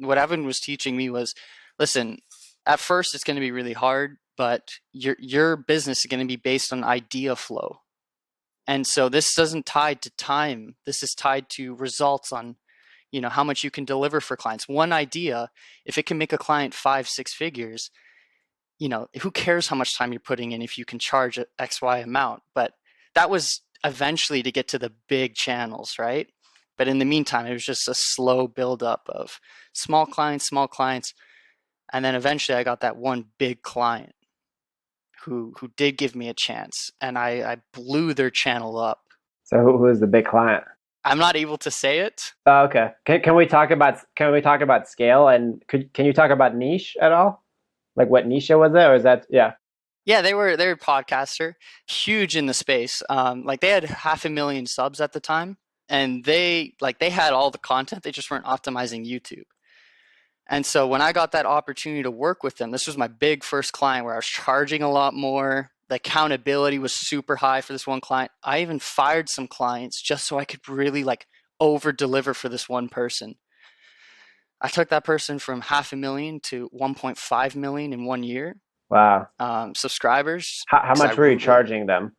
what Evan was teaching me was, listen, at first it's going to be really hard, but your business is going to be based on idea flow. And so this isn't tied to time. This is tied to results on, how much you can deliver for clients. One idea, if it can make a client 5-6 figures, who cares how much time you're putting in if you can charge X, Y amount? But that was eventually to get to the big channels, right? But in the meantime, it was just a slow buildup of small clients. And then eventually I got that one big client who did give me a chance, and I blew their channel up. So who is the big client? I'm not able to say it. Oh, okay. Can we talk about scale, and can you talk about niche at all? Like what niche was it, or is that Yeah, they were a podcaster, huge in the space. Like they had 500,000 subs at the time, and they had all the content. They just weren't optimizing YouTube. And so when I got that opportunity to work with them, this was my big first client where I was charging a lot more. The accountability was super high for this one client. I even fired some clients just so I could really over deliver for this one person. I took that person from 500,000 to 1.5 million in 1 year. Wow. Subscribers. How much were you charging them?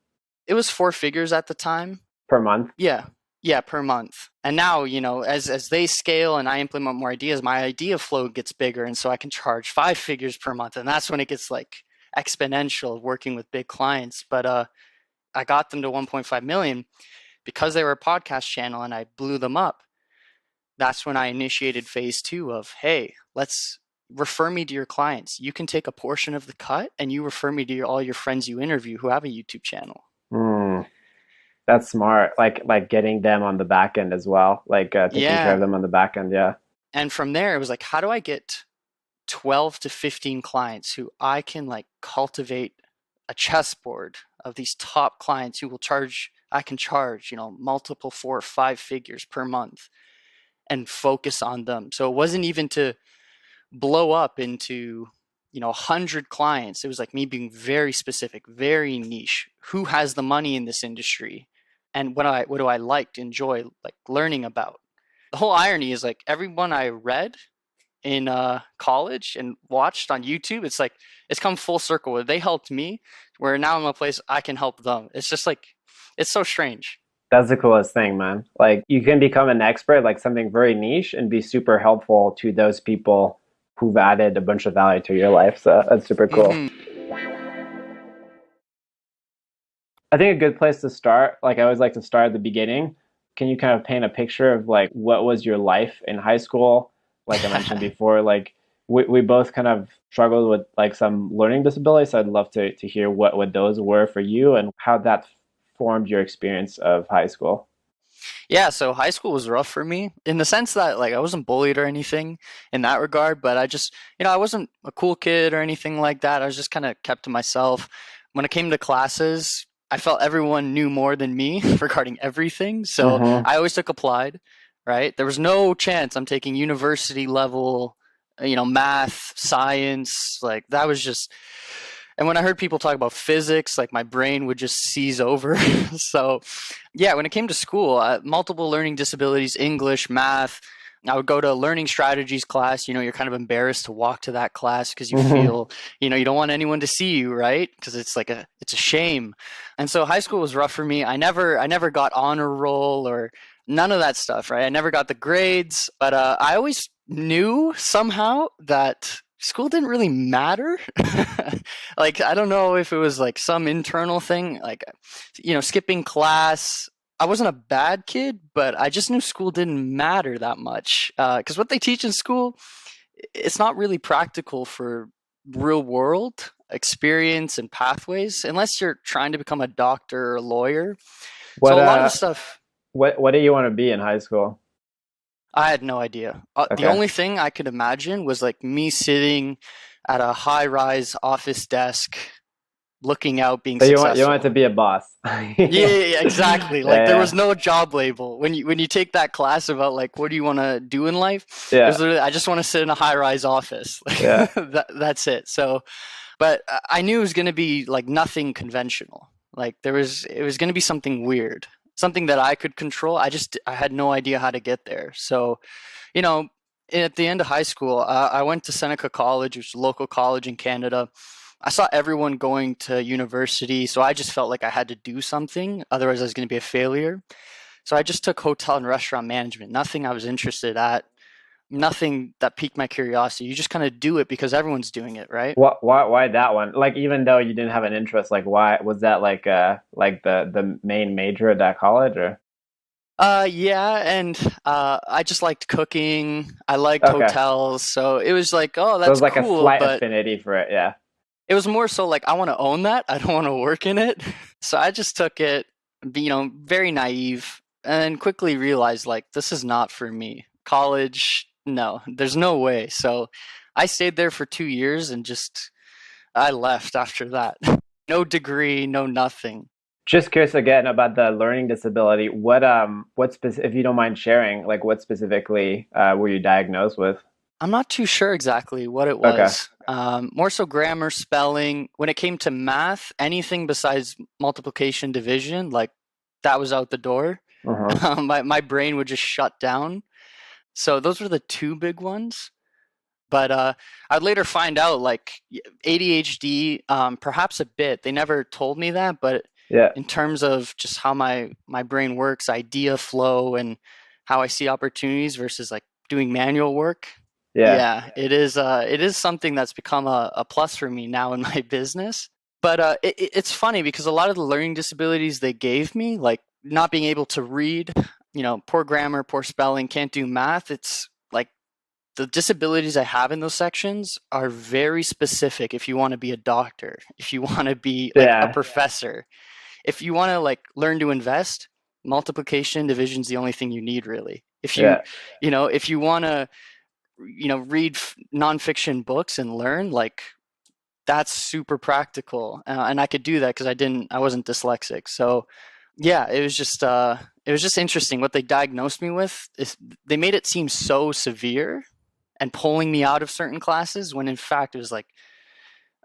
It was 4 figures at the time. Per month? Yeah, per month. And now, as they scale and I implement more ideas, my idea flow gets bigger. And so I can charge 5 figures per month. And that's when it gets exponential working with big clients. But I got them to 1.5 million because they were a podcast channel and I blew them up. That's when I initiated phase 2 of, hey, let's refer me to your clients. You can take a portion of the cut and you refer me to all your friends you interview who have a YouTube channel. That's smart. Like getting them on the back end as well, taking care of them on the back end. Yeah. And from there, it was how do I get 12 to 15 clients who I can cultivate a chessboard of these top clients who I can charge, multiple 4 or 5 figures per month and focus on them. So it wasn't even to blow up into 100 clients. It was me being very specific, very niche. Who has the money in this industry, and what do I enjoy learning about? The whole irony is everyone I read in college and watched on YouTube, it's come full circle where they helped me, where now I'm a place I can help them. It's just it's so strange. That's the coolest thing, man. You can become an expert, something very niche, and be super helpful to those people who've added a bunch of value to your life. So that's super cool. Mm-hmm. I think a good place to start, I always like to start at the beginning. Can you kind of paint a picture of what was your life in high school? Like I mentioned before, we both kind of struggled with some learning disabilities. So I'd love to hear what those were for you and how that formed your experience of high school. Yeah, so high school was rough for me in the sense that I wasn't bullied or anything in that regard, but I just, I wasn't a cool kid or anything like that. I was just kind of kept to myself. When it came to classes, I felt everyone knew more than me regarding everything. So I always took applied, right? There was no chance I'm taking university level, math, science, that was just, and when I heard people talk about physics, my brain would just seize over. So yeah, when it came to school, multiple learning disabilities, English, math, I would go to a learning strategies class. You're kind of embarrassed to walk to that class because you feel, you don't want anyone to see you, right? Because it's it's a shame. And so high school was rough for me. I never got honor roll or none of that stuff, right? I never got the grades, but I always knew somehow that school didn't really matter. I don't know if it was some internal thing, skipping class. I wasn't a bad kid, but I just knew school didn't matter that much. Because what they teach in school, it's not really practical for real world experience and pathways, unless you're trying to become a doctor or a lawyer. So a lot of the stuff. What do you want to be in high school? I had no idea. Okay. The only thing I could imagine was me sitting at a high-rise office desk, looking out, being successful. You want to be a boss. Yeah, exactly. There was no job label. When you take that class about what do you want to do in life, there's literally, I just want to sit in a high-rise office. That's it. So, but I knew it was going to be nothing conventional. It was going to be something weird. Something that I could control. I had no idea how to get there. So, at the end of high school, I went to Seneca College, which is a local college in Canada. I saw everyone going to university, so I just felt like I had to do something. Otherwise, I was going to be a failure. So I just took hotel and restaurant management. Nothing I was interested at, nothing that piqued my curiosity. You just kind of do it because everyone's doing it, right? Why that one? Like even though you didn't have an interest, like why was that like the main major at that college or? Yeah, and I just liked cooking. I liked Okay. hotels, so it was like, oh, So it that's was like a cool, slight but affinity for it, yeah. it was more so like I want to own that. I don't want to work in it. So I just took it, very naive, and quickly realized like this is not for me. College, no, there's no way. So I stayed there for 2 years and just I left after that. No degree, no nothing. Just curious again about the learning disability. If you don't mind sharing, like what specifically were you diagnosed with? I'm not too sure exactly what it Okay. was. More so grammar, spelling. When it came to math, anything besides multiplication, division, like that was out the door. Uh-huh. My brain would just shut down. So those were the two big ones. But I'd later find out like ADHD, perhaps a bit. They never told me that, but Yeah. in terms of just how my brain works, idea flow, and how I see opportunities versus like doing manual work, Yeah. yeah, it is something that's become a plus for me now in my business. But it's funny because a lot of the learning disabilities they gave me, like not being able to read, poor grammar, poor spelling, can't do math, it's like the disabilities I have in those sections are very specific. If you want to be a doctor, if you want to be like a Yeah. professor, if you want to like learn to invest, multiplication, division is the only thing you need really. Yeah. If you want to, read nonfiction books and learn, like that's super practical, and I could do that because I wasn't dyslexic. So yeah, it was just interesting what they diagnosed me with. They made it seem so severe and pulling me out of certain classes when in fact it was like,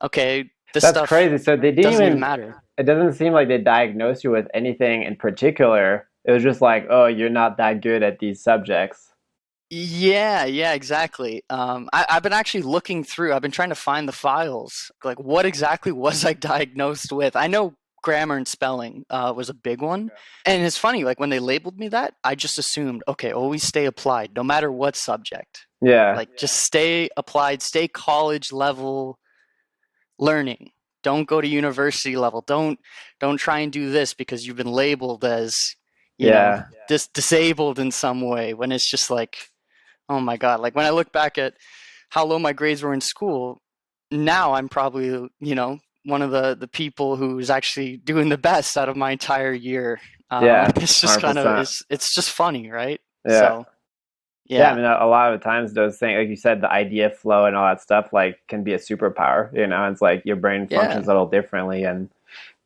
okay, this That's stuff crazy. So they didn't doesn't even even, matter. it doesn't seem like they diagnosed you with anything in particular. It was just like, oh, you're not that good at these subjects. Yeah, yeah, exactly. I've been actually looking through, I've been trying to find the files. Like, what exactly was I diagnosed with? I know grammar and spelling was a big one. And it's funny, like, when they labeled me that, I just assumed, okay, always stay applied, no matter what subject. Yeah. Like, just stay applied, stay college level learning. Don't go to university level. Don't try and do this because you've been labeled as, Yeah. disabled in some way when it's just like, oh my God. Like when I look back at how low my grades were in school, now I'm probably, one of the people who's actually doing the best out of my entire year. Yeah. It's just kind of 100%. it's just funny, right? Yeah. So Yeah, I yeah. mean, a lot of the times those things, like you said, the idea flow and all that stuff, like can be a superpower. It's like your brain functions Yeah. a little differently, and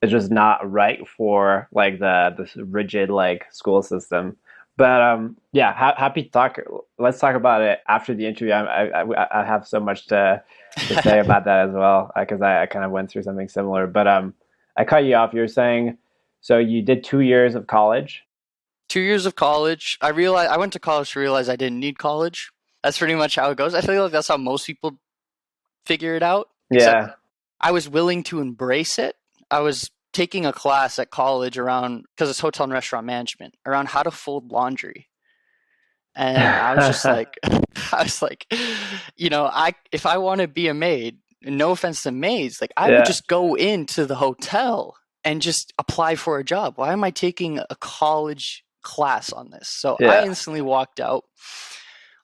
it's just not right for like the rigid like school system. But yeah, happy to talk. Let's talk about it after the interview. I have so much to say about that as well because I kind of went through something similar. But I cut you off. You're saying so you did 2 years of college. 2 years of college. I went to college to realize I didn't need college. That's pretty much how it goes. I feel like that's how most people figure it out, except Yeah. I was willing to embrace it. I was taking a class at college around, because it's hotel and restaurant management, around how to fold laundry. And I was just like, I was like, if I want to be a maid, no offense to maids, like I would Yeah. just go into the hotel and just apply for a job. Why am I taking a college class on this? So I Yeah. instantly walked out.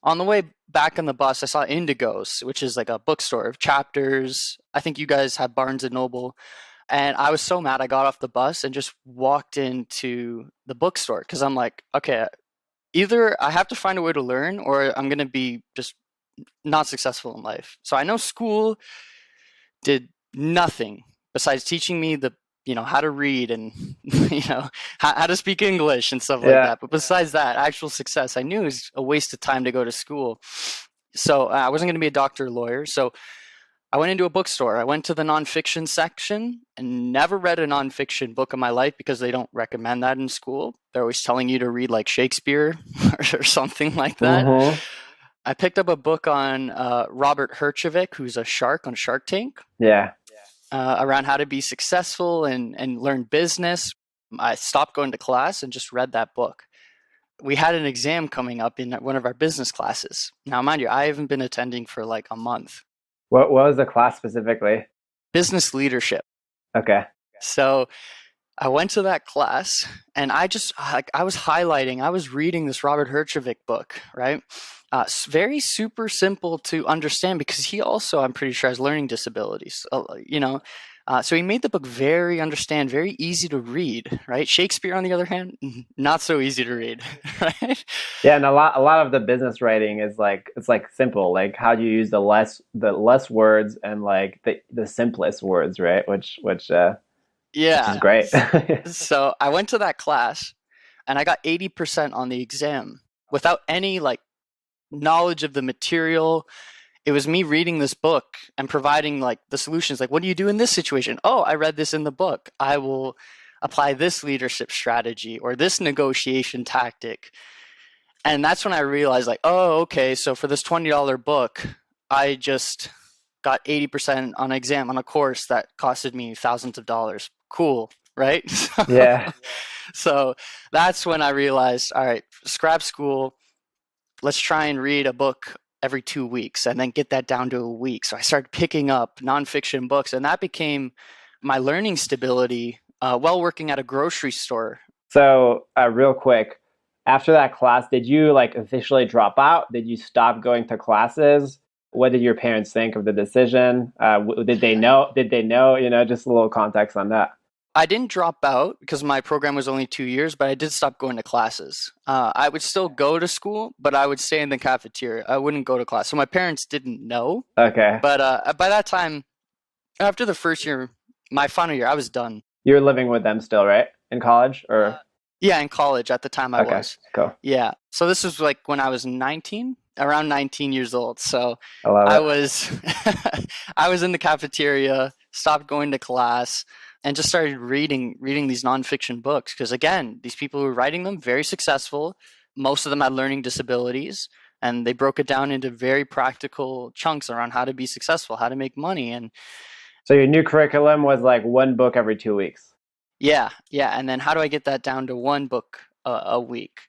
On the way back on the bus, I saw Indigo's, which is like a bookstore of chapters. I think you guys have Barnes and Noble. And I was so mad I got off the bus and just walked into the bookstore because I'm like, okay, either I have to find a way to learn or I'm going to be just not successful in life. So I know school did nothing besides teaching me how to read and, how to speak English and stuff like Yeah. that. But besides that, actual success, I knew it was a waste of time to go to school. So I wasn't going to be a doctor or lawyer. So I went into a bookstore. I went to the nonfiction section and never read a nonfiction book in my life because they don't recommend that in school. They're always telling you to read like Shakespeare or something like that. Mm-hmm. I picked up a book on Robert Herjavec, who's a shark on Shark Tank, Yeah. around how to be successful and learn business. I stopped going to class and just read that book. We had an exam coming up in one of our business classes. Now, mind you, I haven't been attending for like a month. What was the class specifically? Business leadership. Okay. So I went to that class and I just like I was highlighting, I was reading this Robert Herjavec book, right? Very super simple to understand because he also, I'm pretty sure, has learning disabilities. So he made the book very easy to read, right? Shakespeare, on the other hand, not so easy to read, right? Yeah, and a lot of the business writing is like it's like simple, like how do you use the less words and like the simplest words, right? Which is Yeah. great. So I went to that class and I got 80% on the exam without any like knowledge of the material. It was me reading this book and providing like the solutions. Like, what do you do in this situation? Oh, I read this in the book. I will apply this leadership strategy or this negotiation tactic. And that's when I realized, like, oh, okay, so for this $20 book, I just got 80% on an exam on a course that costed me thousands of dollars. Cool, right? Yeah. So that's when I realized, all right, scrap school, let's try and read a book every 2 weeks and then get that down to a week. So I started picking up nonfiction books, and that became my learning stability while working at a grocery store. So, real quick, after that class, did you like officially drop out? Did you stop going to classes? What did your parents think of the decision? Did they know? Did they know? Just a little context on that. I didn't drop out because my program was only 2 years, but I did stop going to classes. I would still go to school, but I would stay in the cafeteria. I wouldn't go to class. So my parents didn't know. Okay. But by that time, after the first year, my final year, I was done. You were living with them still, right? In college or Yeah, in college at the time I okay, was. cool. Yeah. So this was like when I was 19, around 19 years old. So I love I it. was I was in the cafeteria, stopped going to class, and just started reading these nonfiction books. Because again, these people who were writing them, very successful. Most of them had learning disabilities, and they broke it down into very practical chunks around how to be successful, how to make money, and So your new curriculum was like one book every 2 weeks. yeah. And then how do I get that down to one book a week?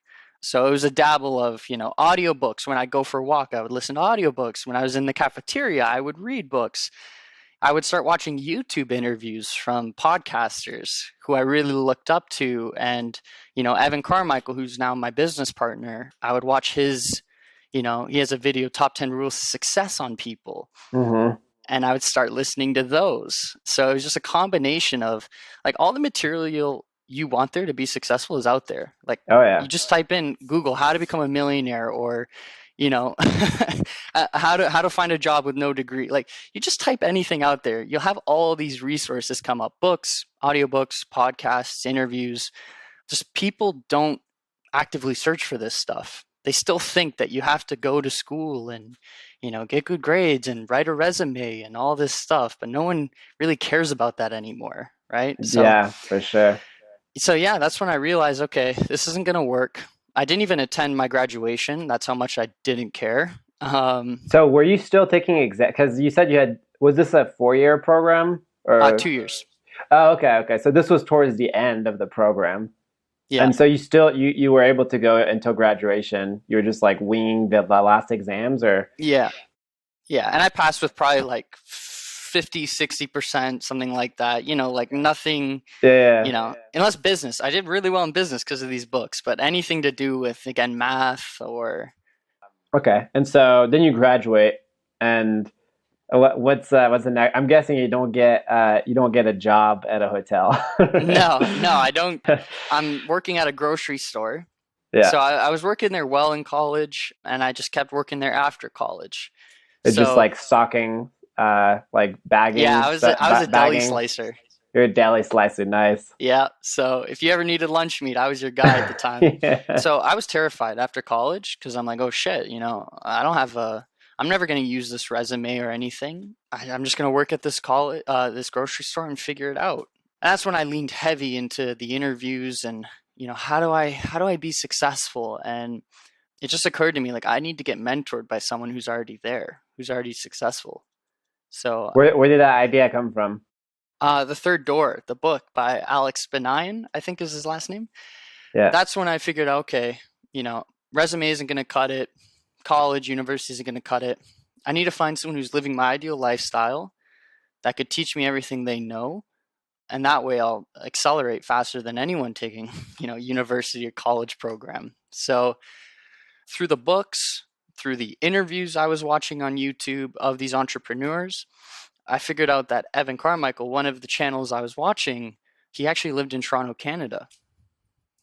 So it was a dabble of, audiobooks. When I go for a walk, I would listen to audiobooks. When I was in the cafeteria, I would read books. I would start watching YouTube interviews from podcasters who I really looked up to. And, Evan Carmichael, who's now my business partner, I would watch his, he has a video, Top 10 Rules of Success on People. Mm-hmm. And I would start listening to those. So it was just a combination of like all the material you want there to be successful is out there. Like Oh yeah. you just type in Google how to become a millionaire or how to find a job with no degree. Like you just type anything out there, you'll have all these resources come up: books, audiobooks, podcasts, interviews. Just people don't actively search for this stuff. They still think that you have to go to school and get good grades and write a resume and all this stuff, but no one really cares about that anymore, right? so Yeah, for sure. so yeah, that's when I realized, okay, this isn't going to work. I didn't even attend my graduation. That's how much I didn't care. So were you still taking exam? Because you said you had, was this a 4-year program or? 2 years. Oh, okay, okay. So this was towards the end of the program. Yeah. And so you were able to go until graduation. You were just like winging the last exams or? Yeah. Yeah. And I passed with probably like 50, 60%, something like that. Like nothing, Yeah. unless business. I did really well in business because of these books, but anything to do with, again, math or. Okay. And so then you graduate and what's the next? I'm guessing you don't get a job at a hotel. No, I don't. I'm working at a grocery store. Yeah. So I was working there well in college, and I just kept working there after college. It's just So like stocking, like yeah, bagging, I was a deli bagging. slicer. You're a deli slicer, nice. Yeah. So if you ever needed lunch meat, I was your guy at the time. Yeah. So I was terrified after college because I'm like, oh shit, I don't have I'm never going to use this resume or anything. I'm just going to work at this grocery store and figure it out. And that's when I leaned heavy into the interviews and how do I be successful? And it just occurred to me like I need to get mentored by someone who's already there, who's already successful. So, Where did that idea come from? The Third Door, the book by Alex Benayan, I think is his last name. Yeah. That's when I figured, okay, you know, resume isn't going to cut it. College, university isn't going to cut it. I need to find someone who's living my ideal lifestyle that could teach me everything they know. And that way I'll accelerate faster than anyone taking, university or college program. So through the books, through the interviews I was watching on YouTube of these entrepreneurs, I figured out that Evan Carmichael, one of the channels I was watching, he actually lived in Toronto, Canada.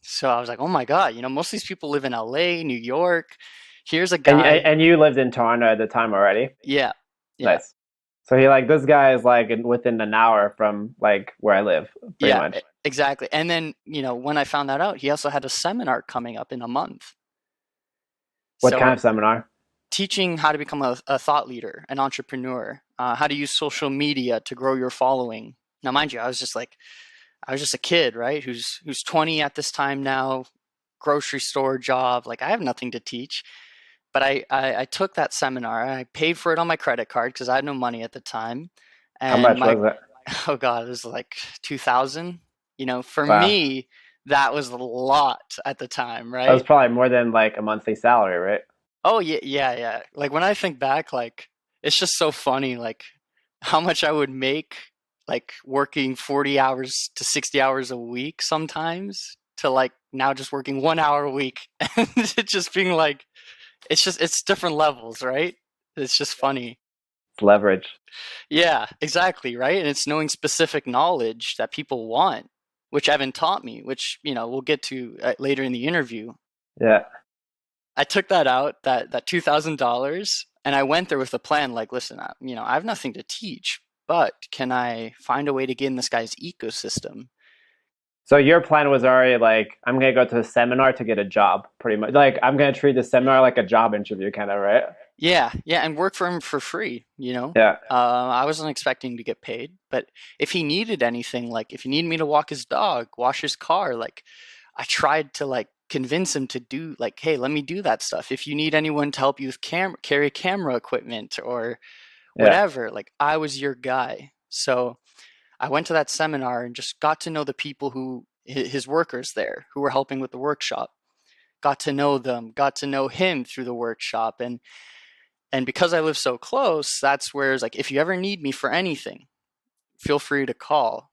So I was like, oh my God, most of these people live in LA, New York. Here's a guy. And you lived in Toronto at the time already? Yeah. Yeah. Nice. So he like this guy is like within an hour from like where I live, pretty Yeah, much. exactly. And then, when I found that out, he also had a seminar coming up in a month. What kind So of seminar? teaching how to become a thought leader, an entrepreneur, how to use social media to grow your following. Now, mind you, I was just a kid, right? Who's 20 at this time now, grocery store job. Like I have nothing to teach. But I took that seminar. I paid for it on my credit card because I had no money at the time. How And much my was it? oh God, it was like 2000. For Wow. me, that was a lot at the time, That was right? probably more than like a monthly salary, right? Oh yeah, yeah, yeah. Like when I think back, like it's just so funny, like how much I would make, like working 40 hours to 60 hours a week sometimes, to like now just working 1 hour a week, and it just being like, it's different levels, right? It's just funny. It's leverage. Yeah, exactly, right? And it's knowing specific knowledge that people want, which Evan taught me, which, we'll get to later in the interview. Yeah. I took that out, that $2,000, and I went there with a plan like, listen, I have nothing to teach, but can I find a way to get in this guy's ecosystem? So your plan was already like, I'm gonna go to a seminar to get a job, pretty much. Like I'm gonna treat the seminar like a job interview, kind of, right? Yeah, yeah, and work for him for free, Yeah. I wasn't expecting to get paid, but if he needed anything, like if he needed me to walk his dog, wash his car, like I tried to like convince him to do like, hey, let me do that stuff. If you need anyone to help you with carry camera equipment or Yeah. whatever, like I was your guy. So I went to that seminar and just got to know the people who his workers there who were helping with the workshop. Got to know them, got to know him through the workshop, and because I live so close, that's where it's like, if you ever need me for anything, feel free to call.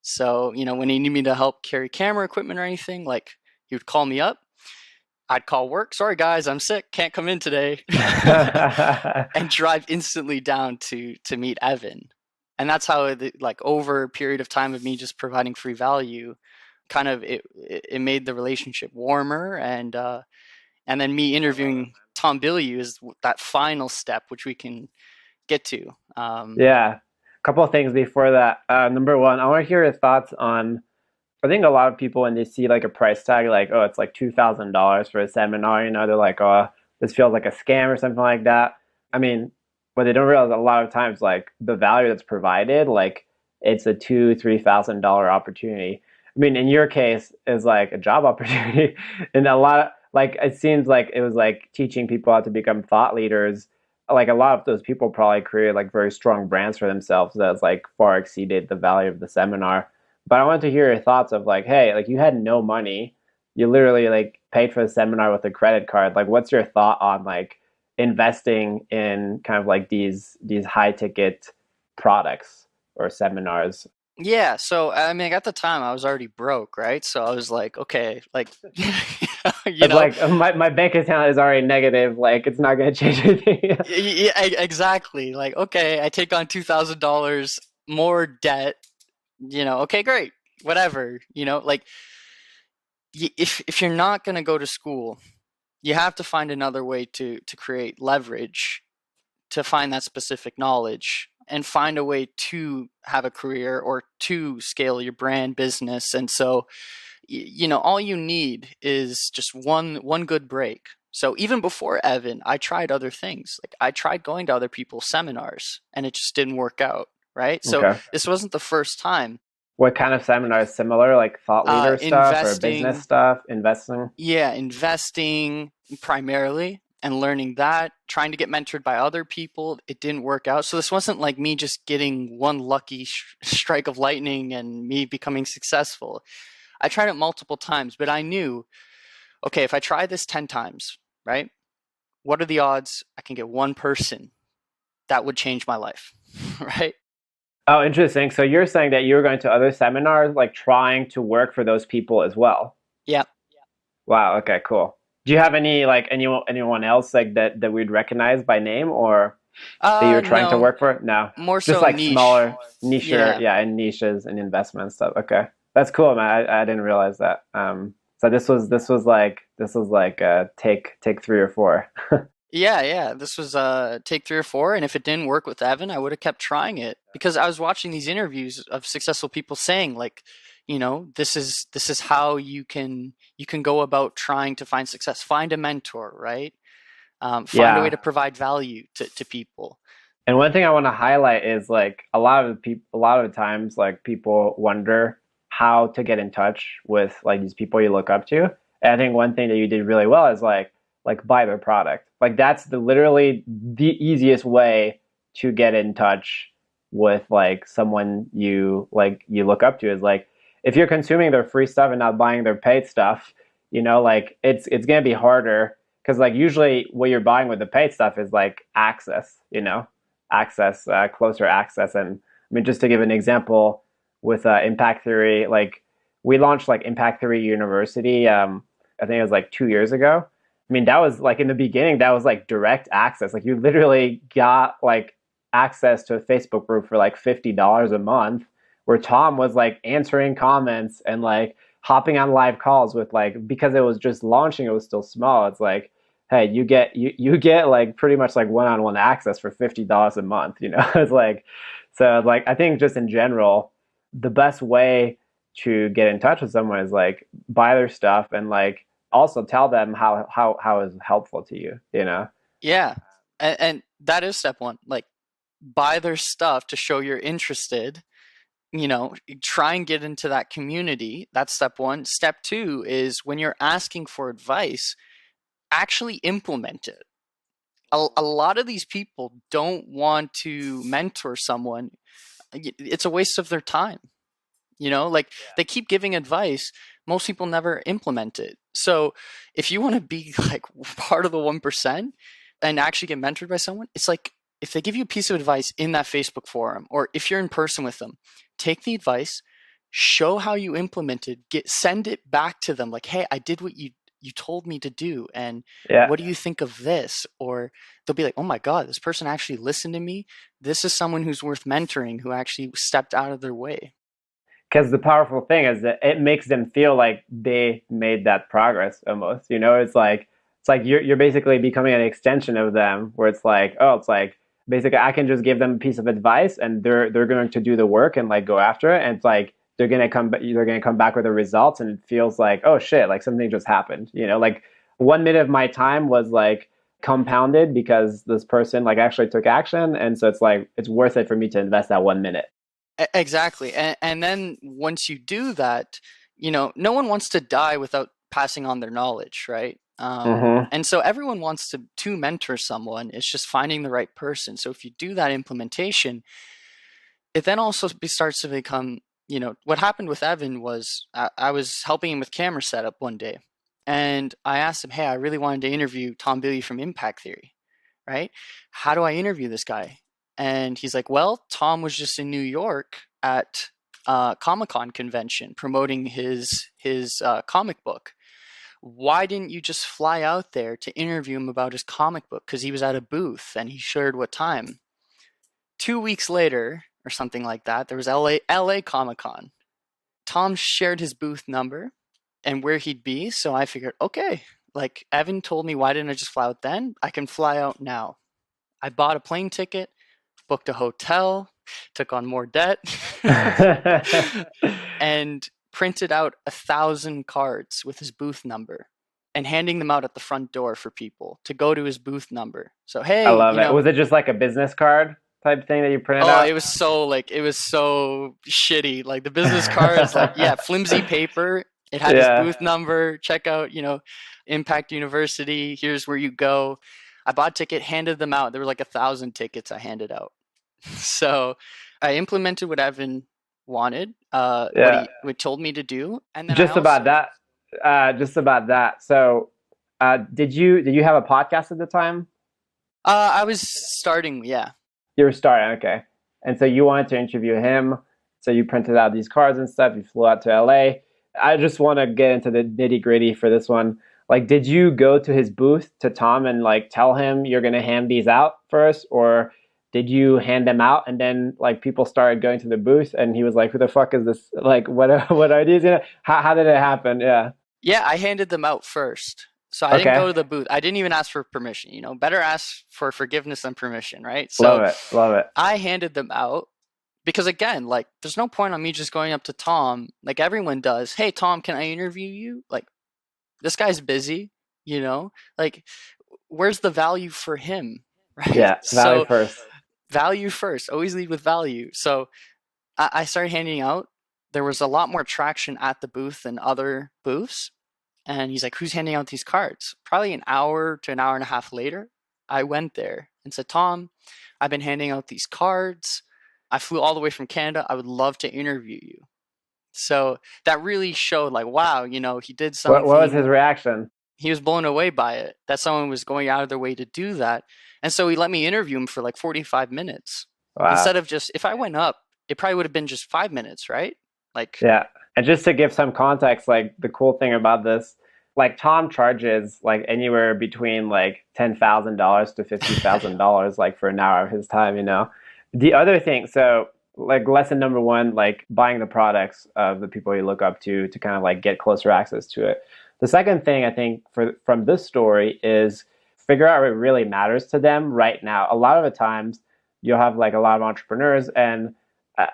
So, when he needed me to help carry camera equipment or anything, like he would call me up. I'd call work. Sorry, guys, I'm sick. Can't come in today. And drive instantly down to meet Evan. And that's how, like, over a period of time of me just providing free value, kind of it made the relationship warmer. And then me interviewing Tom Bilyeu is that final step, which we can get to. Yeah. A couple of things before that. Number one, I want to hear your thoughts on. I think a lot of people when they see like a price tag, like, oh, it's like $2,000 for a seminar, they're like, oh, this feels like a scam or something like that. I mean, what they don't realize a lot of times, like the value that's provided, like it's a $2,000-3,000 opportunity. I mean, in your case, is like a job opportunity, and a lot of like it seems like it was like teaching people how to become thought leaders. Like a lot of those people probably created like very strong brands for themselves that's like far exceeded the value of the seminar. But I wanted to hear your thoughts of like, hey, like you had no money, you literally like paid for the seminar with a credit card. Like, what's your thought on like investing in kind of like these high ticket products or seminars? Yeah, so I mean, at the time I was already broke, right? So I was like, okay, like, you It's know, like my bank account is already negative. Like, it's not going to change anything. yeah, exactly. Like, okay, I take on $2,000 more debt. Okay, great, whatever. Like, if you're not gonna go to school, you have to find another way to create leverage, to find that specific knowledge and find a way to have a career or to scale your brand business. And so, all you need is just one good break. So even before Evan, I tried other things. Like I tried going to other people's seminars and it just didn't work out, right? So Okay. this wasn't the first time. What kind of seminar is similar, like thought leader stuff or business Investing, stuff, investing? yeah, investing primarily and learning that, trying to get mentored by other people. It didn't work out. So this wasn't like me just getting one lucky strike of lightning and me becoming successful. I tried it multiple times, but I knew, okay, if I try this 10 times, right? What are the odds I can get one person that would change my life, right? Oh, interesting. So you're saying that you're going to other seminars, like trying to work for those people as well. Yeah. Wow. Okay. Cool. Do you have any like anyone else like that we'd recognize by name or that you're trying to No, work for? No, more just so like niche. smaller niche, Yeah. yeah, and niches and investment stuff. Okay, that's cool, man. I didn't realize that. So this was like take 3 or 4. Yeah, yeah. This was take 3 or 4, and if it didn't work with Evan, I would have kept trying it because I was watching these interviews of successful people saying like, this is how you can go about trying to find success. Find a mentor, right? Find a way Yeah. to provide value to people. And one thing I want to highlight is like a lot of the times like people wonder how to get in touch with like these people you look up to. And I think one thing that you did really well is like buy their product. Like that's the literally the easiest way to get in touch with like someone you look up to is like if you're consuming their free stuff and not buying their paid stuff, like it's gonna be harder because like usually what you're buying with the paid stuff is like access, closer access. And I mean, just to give an example with Impact Theory, like we launched like Impact Theory University. I think it was like 2 years ago. I mean, that was like in the beginning, that was like direct access. Like you literally got like access to a Facebook group for like $50 a month, where Tom was like answering comments and like hopping on live calls with like because it was just launching, it was still small. It's like hey, you get like pretty much like one-on-one access for $50 a month, It's like so like I think just in general, the best way to get in touch with someone is like buy their stuff and like also tell them how is helpful to you. Yeah, and that is step one. Like, buy their stuff to show you're interested. Try and get into that community. That's step one. Step two is when you're asking for advice, actually implement it. A lot of these people don't want to mentor someone. It's a waste of their time. Like they keep giving advice. Most people never implement it. So if you want to be like part of the 1% and actually get mentored by someone, it's like if they give you a piece of advice in that Facebook forum or if you're in person with them, take the advice, show how you implemented, send it back to them like, hey, I did what you told me to do, and Yeah. what do you think of this? Or they'll be like, oh my God, this person actually listened to me. This is someone who's worth mentoring, who actually stepped out of their way. Because the powerful thing is that it makes them feel like they made that progress almost. It's like you're basically becoming an extension of them where it's like, oh, it's like basically I can just give them a piece of advice and they're going to do the work and like go after it. And it's like they're gonna come back with the results and it feels like, oh shit, like something just happened. Like 1 minute of my time was like compounded because this person like actually took action. And so it's like it's worth it for me to invest that 1 minute. Exactly. And then once you do that, no one wants to die without passing on their knowledge, right? Mm-hmm. And so everyone wants to mentor someone. It's just finding the right person. So if you do that implementation, it then also starts to become, what happened with Evan was I was helping him with camera setup one day. And I asked him, hey, I really wanted to interview Tom Bilyeu from Impact Theory, right? How do I interview this guy? And he's like, well, Tom was just in New York at Comic-Con convention promoting his comic book. Why didn't you just fly out there to interview him about his comic book? Because he was at a booth and he shared what time. 2 weeks later, or something like that, there was LA Comic Con. Tom shared his booth number and where he'd be, so I figured, okay, like Evan told me, why didn't I just fly out then? I can fly out now. I bought a plane ticket, booked a hotel, took on more debt, and printed out 1,000 cards with his booth number and handing them out at the front door for people to go to his booth number. So, I hey, love it. Was it just like a business card? type thing that you printed Oh, out? it was so shitty. Like the business cards, like yeah, flimsy paper. It had his Yeah. booth number, check out, Impact University, here's where you go. I bought a ticket, handed them out. There were like 1,000 tickets I handed out. So I implemented what Evan wanted, Yeah. what told me to do, and then I Just about also that. Just about that. So, did you have a podcast at the time? I was starting, yeah. You were starting, okay. And so you wanted to interview him. So you printed out these cards and stuff. You flew out to LA. I just want to get into the nitty gritty for this one. Like, did you go to his booth to Tom and like tell him you're gonna hand these out first, or did you hand them out and then like people started going to the booth and he was like, "Who the fuck is this? Like, what are these? How did it happen?" Yeah. Yeah, I handed them out first. So I didn't go Okay. to the booth. I didn't even ask for permission, Better ask for forgiveness than permission, right? Love So it. Love it. I handed them out because again, like there's no point on me just going up to Tom like everyone does. "Hey Tom, can I interview you?" Like this guy's busy, you know? Like where's the value for him, right? Yeah. Value So first. value first. Always lead with value. So I started handing out. There was a lot more traction at the booth than other booths. And he's like, "Who's handing out these cards?" Probably an hour to an hour and a half later, I went there and said, "Tom, I've been handing out these cards. I flew all the way from Canada. I would love to interview you." So that really showed, like, wow, he did What was something. his reaction? He was blown away by it, that someone was going out of their way to do that. And so he let me interview him for like 45 minutes. Wow. Instead of just, if I went up, it probably would have been just 5 minutes, right? Like, Yeah. And just to give some context, like the cool thing about this, like Tom charges like anywhere between like $10,000 to $50,000 like for an hour of his time. The other thing, so like lesson number one, like buying the products of the people you look up to kind of like get closer access to it. The second thing I think from this story is figure out what really matters to them right now. A lot of the times you'll have like a lot of entrepreneurs and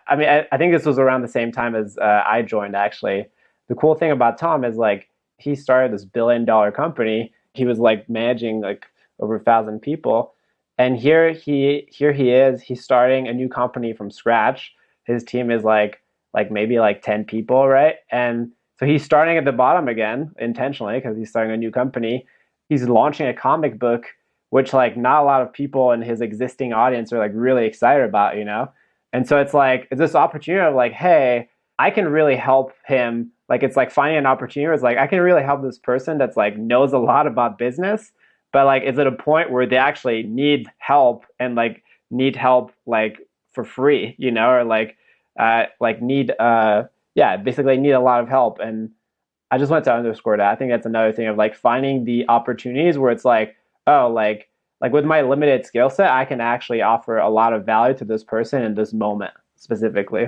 I mean, I think this was around the same time as I joined, actually. The cool thing about Tom is like he started this $1 billion company. He was like managing like over 1,000 people, and here he is. He's starting a new company from scratch. His team is like maybe like 10 people, right? And so he's starting at the bottom again intentionally because he's starting a new company. He's launching a comic book, which like not a lot of people in his existing audience are like really excited about. And so it's like it's this opportunity of like, hey, I can really help him. Like it's like finding an opportunity where it's like I can really help this person that's like knows a lot about business, but like is at a point where they actually need help and like need help like for free, or like need yeah, basically need a lot of help. And I just want to underscore that. I think that's another thing of like finding the opportunities where it's like, oh, like with my limited skill set, I can actually offer a lot of value to this person in this moment specifically.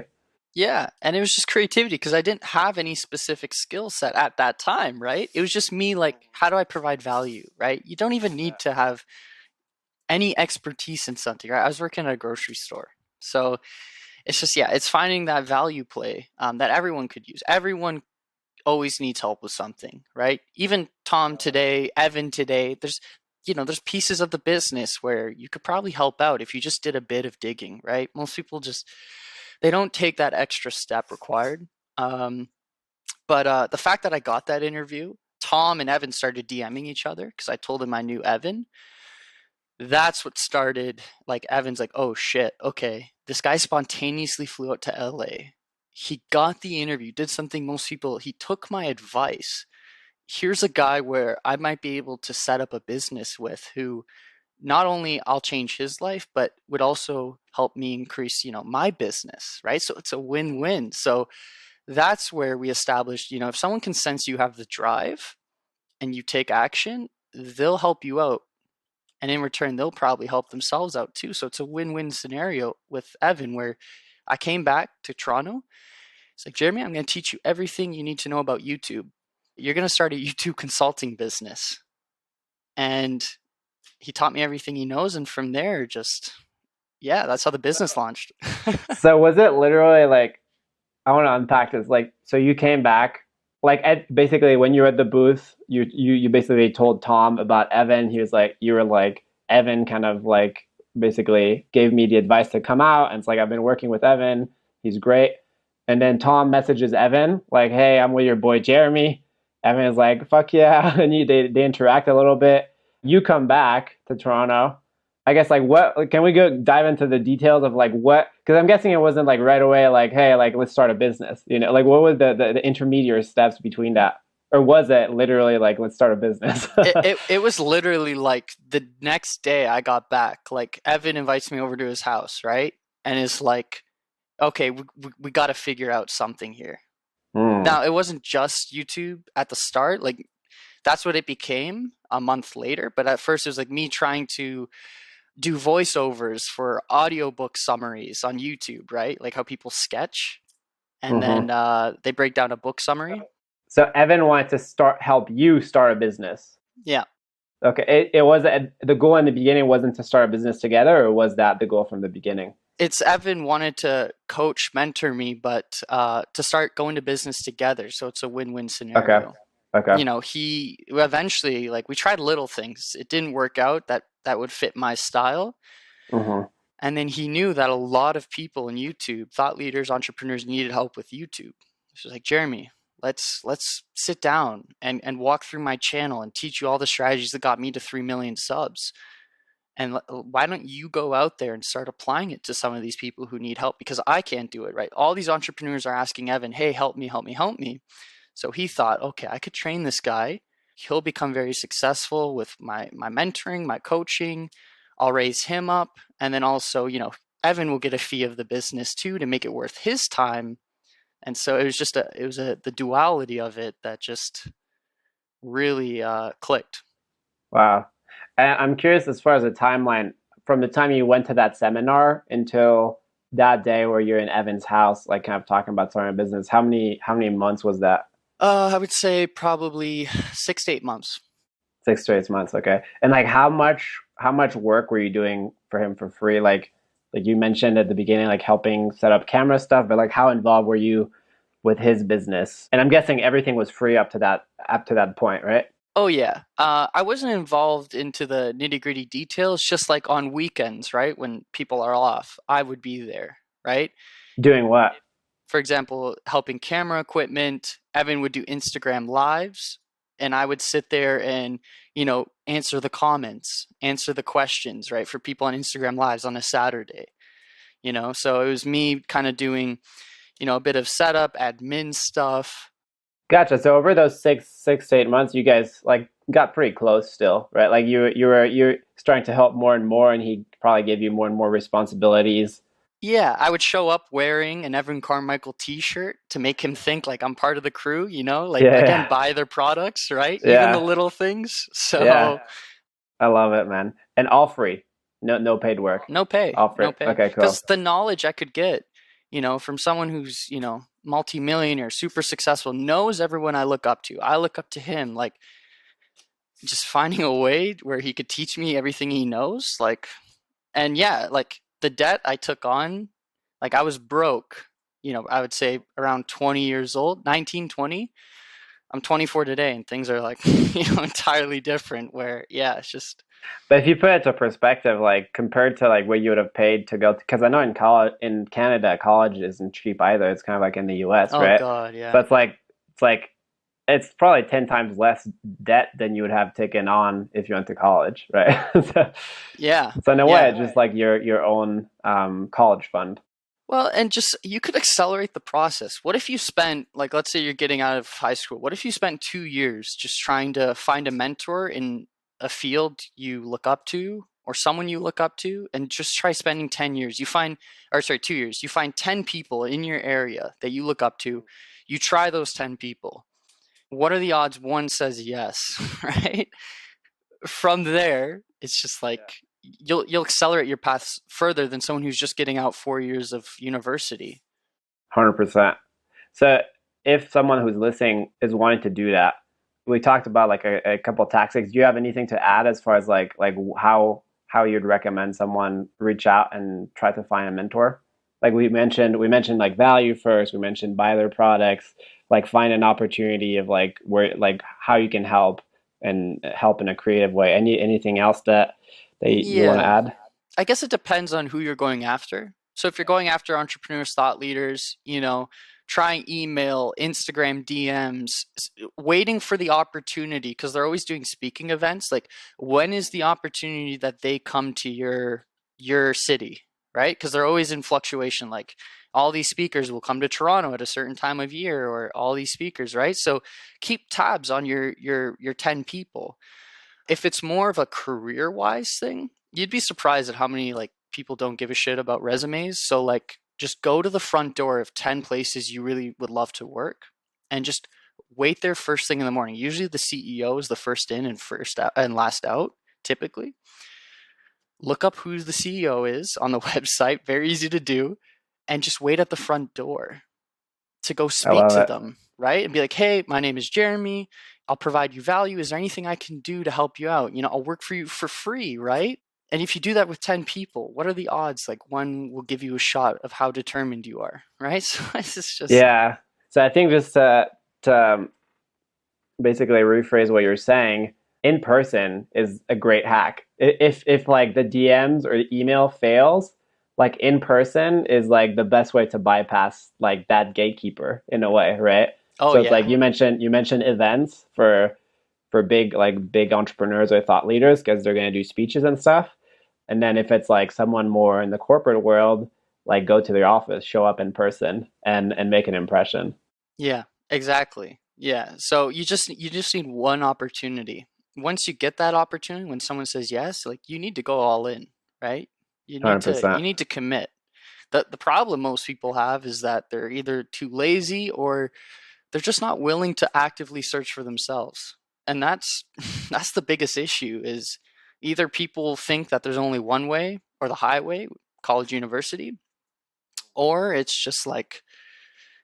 yeah. And it was just creativity because I didn't have any specific skill set at that time, right? It was just me, like, how do I provide value, right? You don't even need to have any expertise in something, right? I was working at a grocery store. So it's just, yeah, it's finding that value play that everyone could use. Everyone always needs help with something, right? Even Tom today, Evan today, there's pieces of the business where you could probably help out if you just did a bit of digging, right? Most people just they don't take that extra step required. Um, but the fact that I got that interview, Tom and Evan started DMing each other because I told him I knew Evan. That's what started. Like Evan's like, "Oh shit, okay, this guy spontaneously flew out to LA. He got the interview, did something most people. He took my advice. Here's a guy where I might be able to set up a business with who not only I'll change his life, but would also help me increase, my business, right? So it's a win-win. So that's where we established, if someone can sense you have the drive and you take action, they'll help you out. And in return, they'll probably help themselves out too. So it's a win-win scenario with Evan where I came back to Toronto. It's like, "Jeremy, I'm going to teach you everything you need to know about YouTube. You're going to start a YouTube consulting business." And he taught me everything he knows. And from there, just, yeah, that's how the business launched. So was it literally like I want to unpack this. Like, so you came back, like, basically when you were at the booth, you basically told Tom about Evan. He was like, you were like, Evan kind of like basically gave me the advice to come out. And it's like, I've been working with Evan. He's great. And then Tom messages Evan, like, hey, I'm with your boy Jeremy. Evan is like, fuck yeah. And they interact a little bit. You come back to Toronto. I guess like what can we go dive into the details of like what, because I'm guessing it wasn't like right away like, hey, like let's start a business. Like what was the intermediate steps between that? Or was it literally like let's start a business? It was literally like the next day I got back, like Evan invites me over to his house, right? And is like, okay, we got to figure out something here. Hmm. Now, it wasn't just YouTube at the start, like that's what it became a month later, but at first it was like me trying to do voiceovers for audiobook summaries on YouTube, right? Like how people sketch and Hmm. then they break down a book summary. So Evan wanted to help you start a business. Yeah. Okay, it was the goal in the beginning wasn't to start a business together, or was that the goal from the beginning? It's Evan wanted to coach, mentor me, but to start going to business together. So it's a win-win Okay, scenario. okay. He eventually, like, we tried little things. It didn't work out that would fit my style. Hmm. And then he knew that a lot of people in YouTube, thought leaders, entrepreneurs, needed help with YouTube. So like, Jeremy, let's sit down and walk through my channel and teach you all the strategies that got me to 3 million subs. And why don't you go out there and start applying it to some of these people who need help? Because I can't do it, right? All these entrepreneurs are asking Evan, hey, help me, help me, help me. So he thought, okay, I could train this guy. He'll become very successful with my mentoring, my coaching. I'll raise him up. And then also, Evan will get a fee of the business too to make it worth his time. And so the duality of it that just really clicked. Wow. And I'm curious as far as the timeline from the time you went to that seminar until that day where you're in Evan's house, like kind of talking about starting a business. How many months was that? I would say probably 6 to 8 months. 6 to 8 months. Okay. And like how much work were you doing for him for free? Like you mentioned at the beginning, like helping set up camera stuff, but like how involved were you with his business? And I'm guessing everything was free up to that point, right? Oh yeah. I wasn't involved into the nitty-gritty details, just like on weekends, right? When people are off, I would be there, right? Doing what? For example, helping camera equipment, Evan would do Instagram lives, and I would sit there and, answer the comments, answer the questions, right, for people on Instagram lives on a Saturday, So it was me kind of doing, a bit of setup, admin stuff. Gotcha. So over those six to 8 months, you guys like got pretty close still, right? Like you're starting to help more and more, and he probably gave you more and more responsibilities. Yeah, I would show up wearing an Evan Carmichael t-shirt to make him think like I'm part of the crew, like again, Yeah, buy their products, right? Even the yeah, little things. yeah. So I love it, man. And all free, no paid work, no pay, all free. no pay. Okay, cool. Because the knowledge I could get, from someone who's, multimillionaire, super successful, knows everyone I look up to. I look up to him, like just finding a way where he could teach me everything he knows. Like, and yeah, like the debt I took on, like I was broke, I would say around 20 years old, 19, 20. I'm 24 today and things are like, entirely different where, yeah, it's just, But if you put it to perspective, like compared to like what you would have paid to go, because I know in college in Canada, college isn't cheap either. It's kind of like in the U.S., oh right? God, So yeah. it's probably 10 times less debt than you would have taken on if you went to college, right? so, Yeah. so in a way, Yeah. it's just like your own college fund. Well, and just you could accelerate the process. What if you spent, like, let's say you're getting out of high school. What if you spent 2 years just trying to find a mentor in a field you look up to or someone you look up to, and just try spending 10 years? Or sorry, 2 years. You find 10 people in your area that you look up to. You try those 10 people. What are the odds one says yes, right? From there, it's just like you'll accelerate your paths further than someone who's just getting out 4 years of university. 100%. So if someone who's listening is wanting to do that, we talked about like a couple of tactics. Do you have anything to add as far as like how you'd recommend someone reach out and try to find a mentor? Like we mentioned like value first. We mentioned buy their products, like find an opportunity of like where like how you can help and help in a creative way. Anything else that you want to Yeah. add? I guess it depends on who you're going after. So if you're going after entrepreneurs, thought leaders, trying email, Instagram DMs, waiting for the opportunity because they're always doing speaking events. Like, when is the opportunity that they come to your city, right? Because they're always in fluctuation. Like, all these speakers will come to Toronto at a certain time of year, or all these speakers, right? So keep tabs on your 10 people. If it's more of a career wise thing, you'd be surprised at how many like people don't give a shit about resumes. So like just go to the front door of 10 places you really would love to work and just wait there first thing in the morning. Usually the CEO is the first in and first out and last out typically. Look up who the CEO is on the website, very easy to do, and just wait at the front door to go I speak love to it. them, right? And be like, hey, my name is Jeremy. I'll provide you value. Is there anything I can do to help you out? I'll work for you for free, right? And if you do that with 10 people, what are the odds? Like, one will give you a shot of how determined you are, right? So it's just, Yeah. So I think just to basically rephrase what you're saying, in person is a great hack. If like the DMs or the email fails, like in person is like the best way to bypass like that gatekeeper in a way, right? oh, So it's like yeah. you mentioned events for big entrepreneurs or thought leaders because they're going to do speeches and stuff. And then if it's like someone more in the corporate world, like go to their office, show up in person and make an impression. Yeah, exactly. Yeah. So you just need one opportunity. Once you get that opportunity, when someone says yes, like you need to go all in, right? You need to 100%. you need to commit. The problem most people have is that they're either too lazy or they're just not willing to actively search for themselves. And that's that's the biggest issue is either people think that there's only one way or the highway, college, university, or it's just like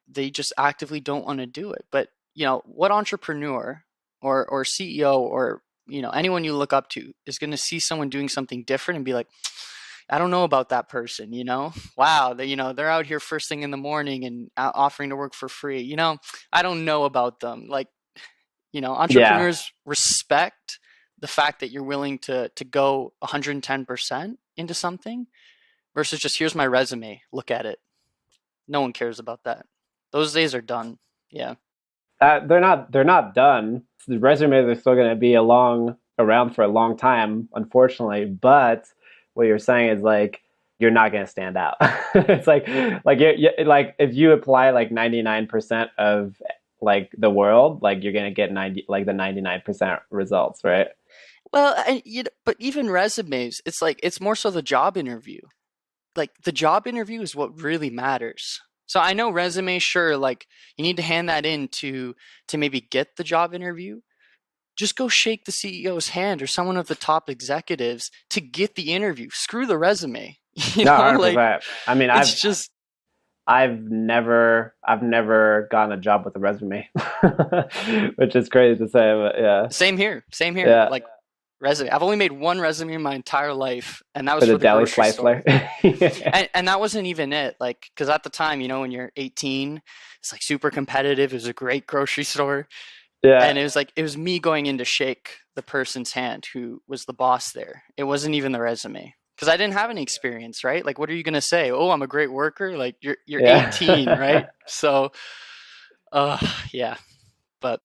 they just actively don't want to do it. But what entrepreneur or CEO or anyone you look up to is going to see someone doing something different and be like, I don't know about that person, Wow, they're out here first thing in the morning and offering to work for free. I don't know about them. Like, Yeah. entrepreneurs respect the fact that you're willing to go 110% into something versus just here's my resume, look at it. No one cares about that. Those days are done. Yeah. They're not done. The resumes are still going to be around for a long time, unfortunately. But what you're saying is like you're not going to stand out. It's like if you apply like 99% of like the world, like you're going to get 99% results, right? Well, but even resumes, it's like it's more so the job interview. Like the job interview is what really matters. So I know resume, sure, like you need to hand that in to maybe get the job interview. Just go shake the CEO's hand or someone of the top executives to get the interview. Screw the resume. No, Like 100%. I mean, it's just I've never gotten a job with a resume, which is crazy to say, but yeah, same here. Same here. yeah, Like resume. I've only made one resume in my entire life, and that was for the for the deli grocery store. slicer. Yeah. And that wasn't even it. Like, because at the time, when you're 18, it's like super competitive. It was a great grocery store. Yeah. And it was like, it was me going in to shake the person's hand who was the boss there. It wasn't even the resume. Because I didn't have any experience, right? Like, what are you going to say? Oh, I'm a great worker. Like, you're 18, Yeah. right? So, uh, yeah. But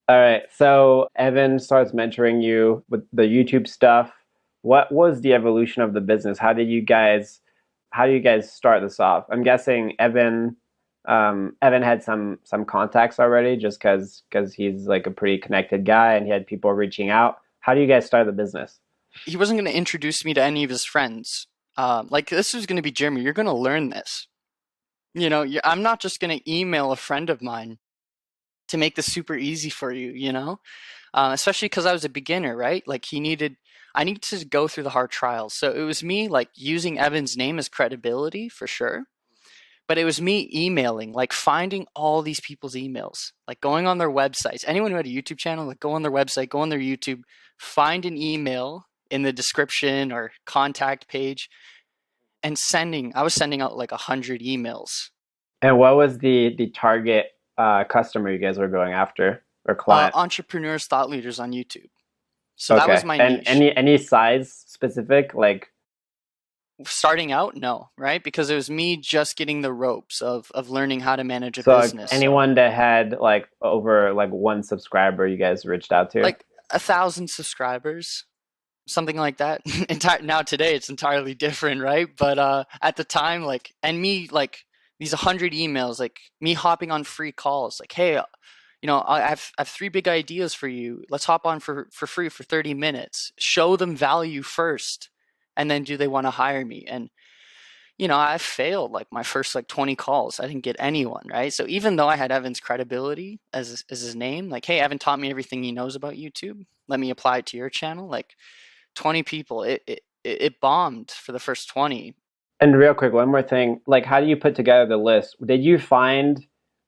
All right. So Evan starts mentoring you with the YouTube stuff. What was the evolution of the business? How do you guys start this off? I'm guessing Evan had some contacts already just because he's like a pretty connected guy and he had people reaching out. How do you guys start the business? he wasn't going to introduce me to any of his friends. Like, this was going to be Jeremy. You're going to learn this. I'm not just going to email a friend of mine to make this super easy for you, especially because I was a beginner, right? Like I needed to go through the hard trials. So it was me like using Evan's name as credibility for sure. But it was me emailing, like finding all these people's emails, like going on their websites. Anyone who had a YouTube channel, like go on their website, go on their YouTube, find an email in the description or contact page and I was sending out like 100 emails. And what was the target customer you guys were going after or client? Entrepreneurs, thought leaders on YouTube. So that was Okay. my And niche. any size specific? Like Starting out, no, right? Because it was me just getting the ropes of learning how to manage a So like business. So anyone that had like over like one subscriber, you guys reached out to? like 1,000 subscribers, something like that. Now today it's entirely different, right? But at the time, like, and me like these 100 emails, like me hopping on free calls, like, hey, I have three big ideas for you. Let's hop on for free for 30 minutes. Show them value first, and then do they want to hire me? And I failed like my first like 20 calls. I didn't get anyone, right? So even though I had Evan's credibility as his name, like, hey, Evan taught me everything he knows about YouTube. Let me apply it to your channel. Like 20 people, it bombed for the first 20. And real quick, one more thing. Like, how do you put together the list? Did you find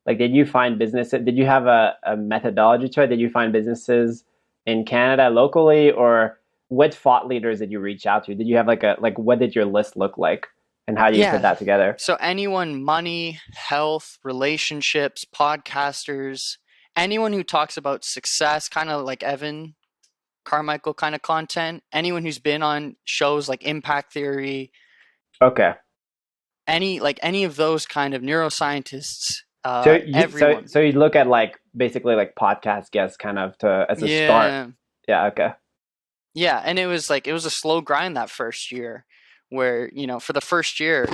businesses? Did you have a methodology to it? Did you find businesses in Canada locally, or what thought leaders did you reach out to? Did you have like what did your list look like, and how do you put Yeah. that together? So anyone, money, health, relationships, podcasters, anyone who talks about success, kind of like Evan Carmichael kind of content, anyone who's been on shows like Impact Theory, Okay. any of those kind of neuroscientists, So you so everyone. so you look at like basically like podcast guests kind of to as a start. Yeah. Yeah, okay. Yeah, and it was a slow grind that first year where, for the first year,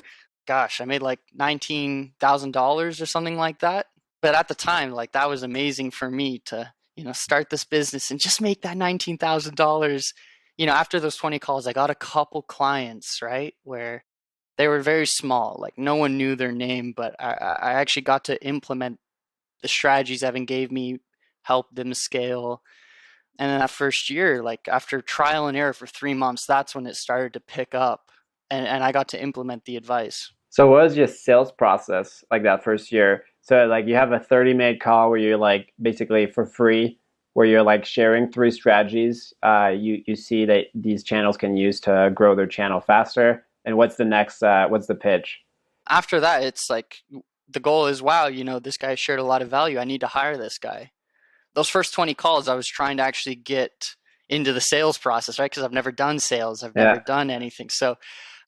gosh, I made like $19,000 or something like that. But at the time, like that was amazing for me to, start this business and just make that $19,000. After those 20 calls, I got a couple clients, right? Where they were very small, like no one knew their name, but I actually got to implement the strategies Evan gave me, help them scale. And then that first year, like after trial and error for 3 months, that's when it started to pick up, and I got to implement the advice. So what was your sales process like that first year? So like you have a 30-minute call where you're like basically for free, where you're like sharing three strategies you see that these channels can use to grow their channel faster. And what's the next what's the pitch? After that, it's like the goal is, wow, this guy shared a lot of value. I need to hire this guy. Those first 20 calls, I was trying to actually get into the sales process, right? Because I've never done sales, I've never Yeah. done anything. So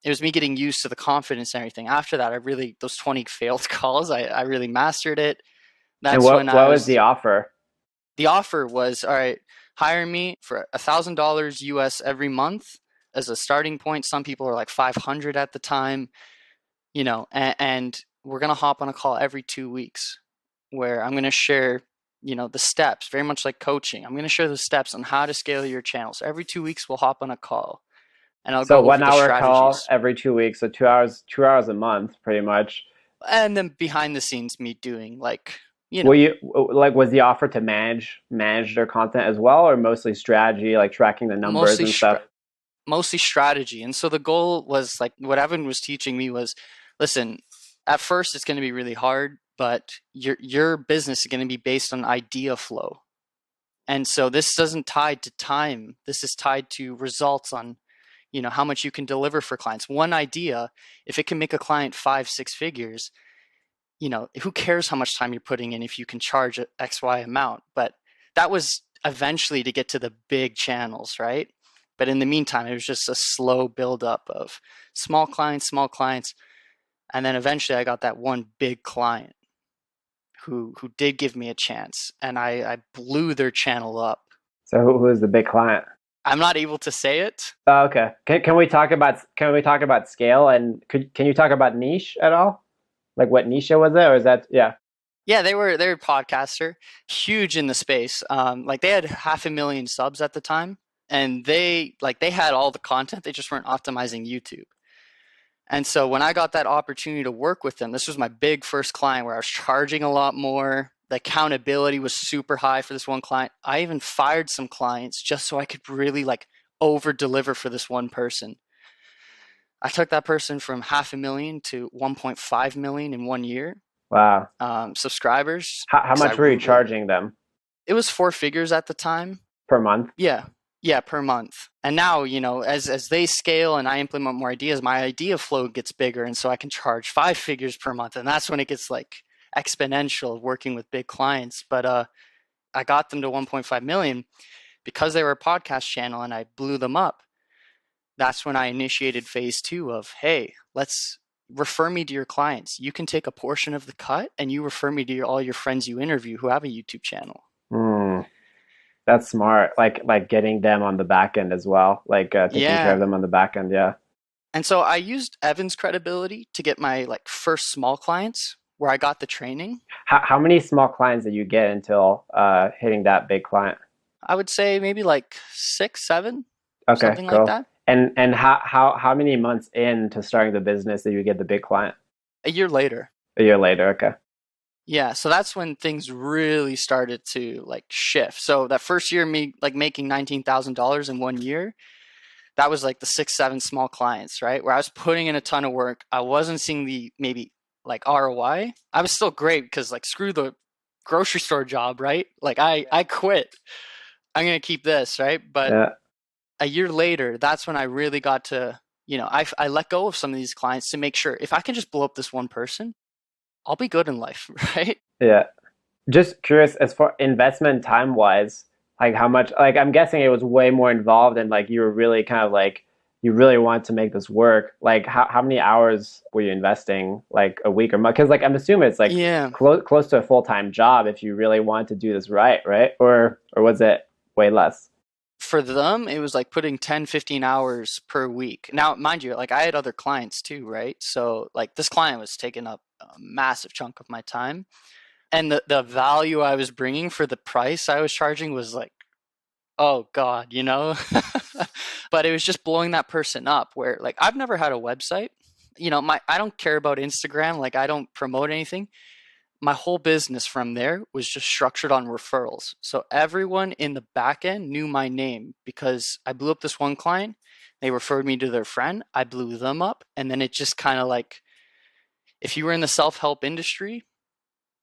it was me getting used to the confidence and everything. After that, those 20 failed calls, I really mastered it. And That's when what was the offer? the offer was, all right, hire me for $1,000 US every month as a starting point. Some people are like 500 at the time, and we're going to hop on a call every 2 weeks where I'm going to share, the steps, very much like coaching. I'm going to share the steps on how to scale your channel. So every 2 weeks, we'll hop on a call and I'll So go one over the hour call strategies. every 2 weeks, so 2 hours a month, pretty much. And then behind the scenes, me doing like, Will you like was the offer to manage their content as well, or mostly strategy, like tracking the numbers mostly and stuff? mostly strategy. And so the goal was like what Evan was teaching me was, listen, at first it's going to be really hard, but your business is going to be based on idea flow. And so this isn't tied to time. This is tied to results on, how much you can deliver for clients. One idea, if it can make a client 5, 6 figures, who cares how much time you're putting in if you can charge XY amount? But that was eventually to get to the big channels, right? But in the meantime, it was just a slow buildup of small clients, and then eventually I got that one big client who did give me a chance, and I blew their channel up. So who is the big client? I'm not able to say it. Oh, okay. Can we talk about scale, and can you talk about niche at all? Like what niche was it, or is that yeah? Yeah, they were a podcaster, huge in the space. Like they had 500,000 subs at the time, and they had all the content. They just weren't optimizing YouTube. And so when I got that opportunity to work with them, this was my big first client where I was charging a lot more. The accountability was super high for this one client. I even fired some clients just so I could really like over deliver for this one person. I took that person from 500,000 to 1.5 million in 1 year, Wow. subscribers. How Because much were you charging them it was 4 figures at the time. per month? Yeah. Yeah, per month. And now, as they scale and I implement more ideas, my idea flow gets bigger, and so I can charge 5 figures per month. And that's when it gets like exponential working with big clients. But I got them to 1.5 million because they were a podcast channel and I blew them up. that's when I initiated phase two of, hey, let's refer me to your clients. You can take a portion of the cut and you refer me to all your friends you interview who have a YouTube channel. Hmm. That's smart. Like getting them on the back end as well, like taking care of Yeah. them on the back end. Yeah. And so I used Evan's credibility to get my like first small clients where I got the training. How many small clients did you get until hitting that big client? I would say maybe like 6, 7, Okay, something like cool. that. And how many months into starting the business did you get the big client? A year later. A year later. Okay. Yeah, so that's when things really started to like shift. So that first year, me like making $19,000 in 1 year, that was like the 6, 7 small clients, right? Where I was putting in a ton of work. I wasn't seeing the maybe like ROI. I was still great because like screw the grocery store job, right? Like I quit. I'm gonna keep this, right? But Yeah. a year later, that's when I really got to, I let go of some of these clients to make sure if I can just blow up this one person, I'll be good in life, right? Yeah. Just curious, as far investment time wise, like how much, like I'm guessing it was way more involved and like you were really kind of like, you really want to make this work. Like how many hours were you investing like a week or month? Because like I'm assuming it's like Yeah. close to a full-time job if you really want to do this right, right? Or was it way less? For them, it was like putting 10, 15 hours per week. Now, mind you, like I had other clients too, right? So like this client was taking up a massive chunk of my time. And the value I was bringing for the price I was charging was like, oh God, but it was just blowing that person up where like I've never had a website. I don't care about Instagram, like I don't promote anything. My whole business from there was just structured on referrals. So everyone in the back end knew my name because I blew up this one client. They referred me to their friend. I blew them up. And then it just kind of like, if you were in the self help industry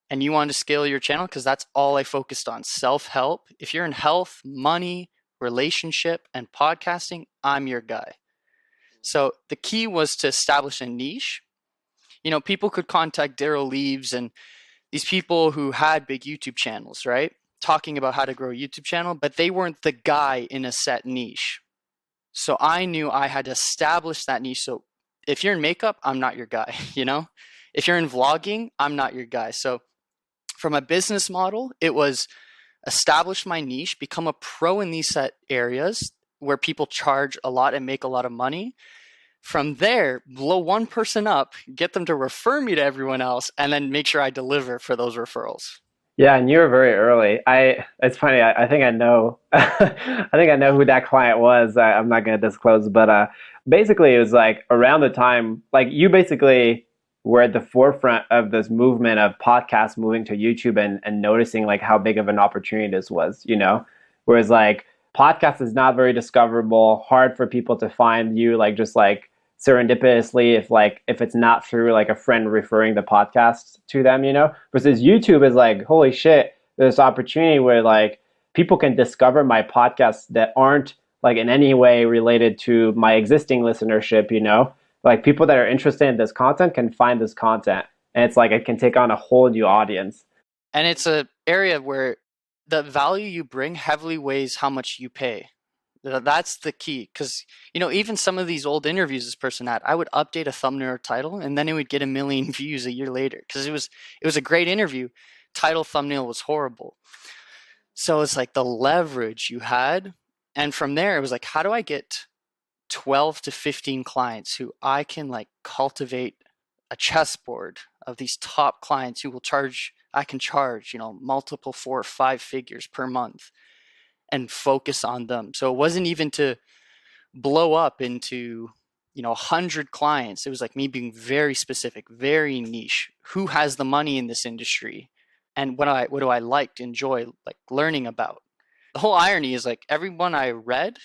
and you wanted to scale your channel, because that's all I focused on self help. If you're in health, money, relationship, and podcasting, I'm your guy. So the key was to establish a niche. People could contact Daryl Leaves and these people who had big YouTube channels, right? Talking about how to grow a YouTube channel, but they weren't the guy in a set niche. So I knew I had to establish that niche. So if you're in makeup, I'm not your guy, If you're in vlogging, I'm not your guy. So from a business model, it was establish my niche, become a pro in these set areas where people charge a lot and make a lot of money. From there, blow one person up, get them to refer me to everyone else, and then make sure I deliver for those referrals. Yeah, and you were very early. It's funny. I think I know. I think I know who that client was. I'm not going to disclose, but basically, it was like around the time, like you basically were at the forefront of this movement of podcasts moving to YouTube and noticing like how big of an opportunity this was. Whereas like podcast is not very discoverable, hard for people to find you, like just like serendipitously if it's not through like a friend referring the podcast to them. Versus YouTube is like, holy shit, there's opportunity where like people can discover my podcasts that aren't like in any way related to my existing listenership. Like people that are interested in this content can find this content, and it's like it can take on a whole new audience. And it's an area where the value you bring heavily weighs how much you pay. That's the key, because even some of these old interviews this person had, I would update a thumbnail or title, and then it would get a million views a year later because it was a great interview. Title thumbnail was horrible, so it's like the leverage you had, and from there it was like, how do I get 12 to 15 clients who I can like cultivate a chessboard of these top clients who will charge. I can charge multiple 4 or 5 figures per month and focus on them. So it wasn't even to blow up into 100 clients. It was like me being very specific, very niche. Who has the money in this industry, and what do I like to enjoy like learning about? The whole irony is like everyone I read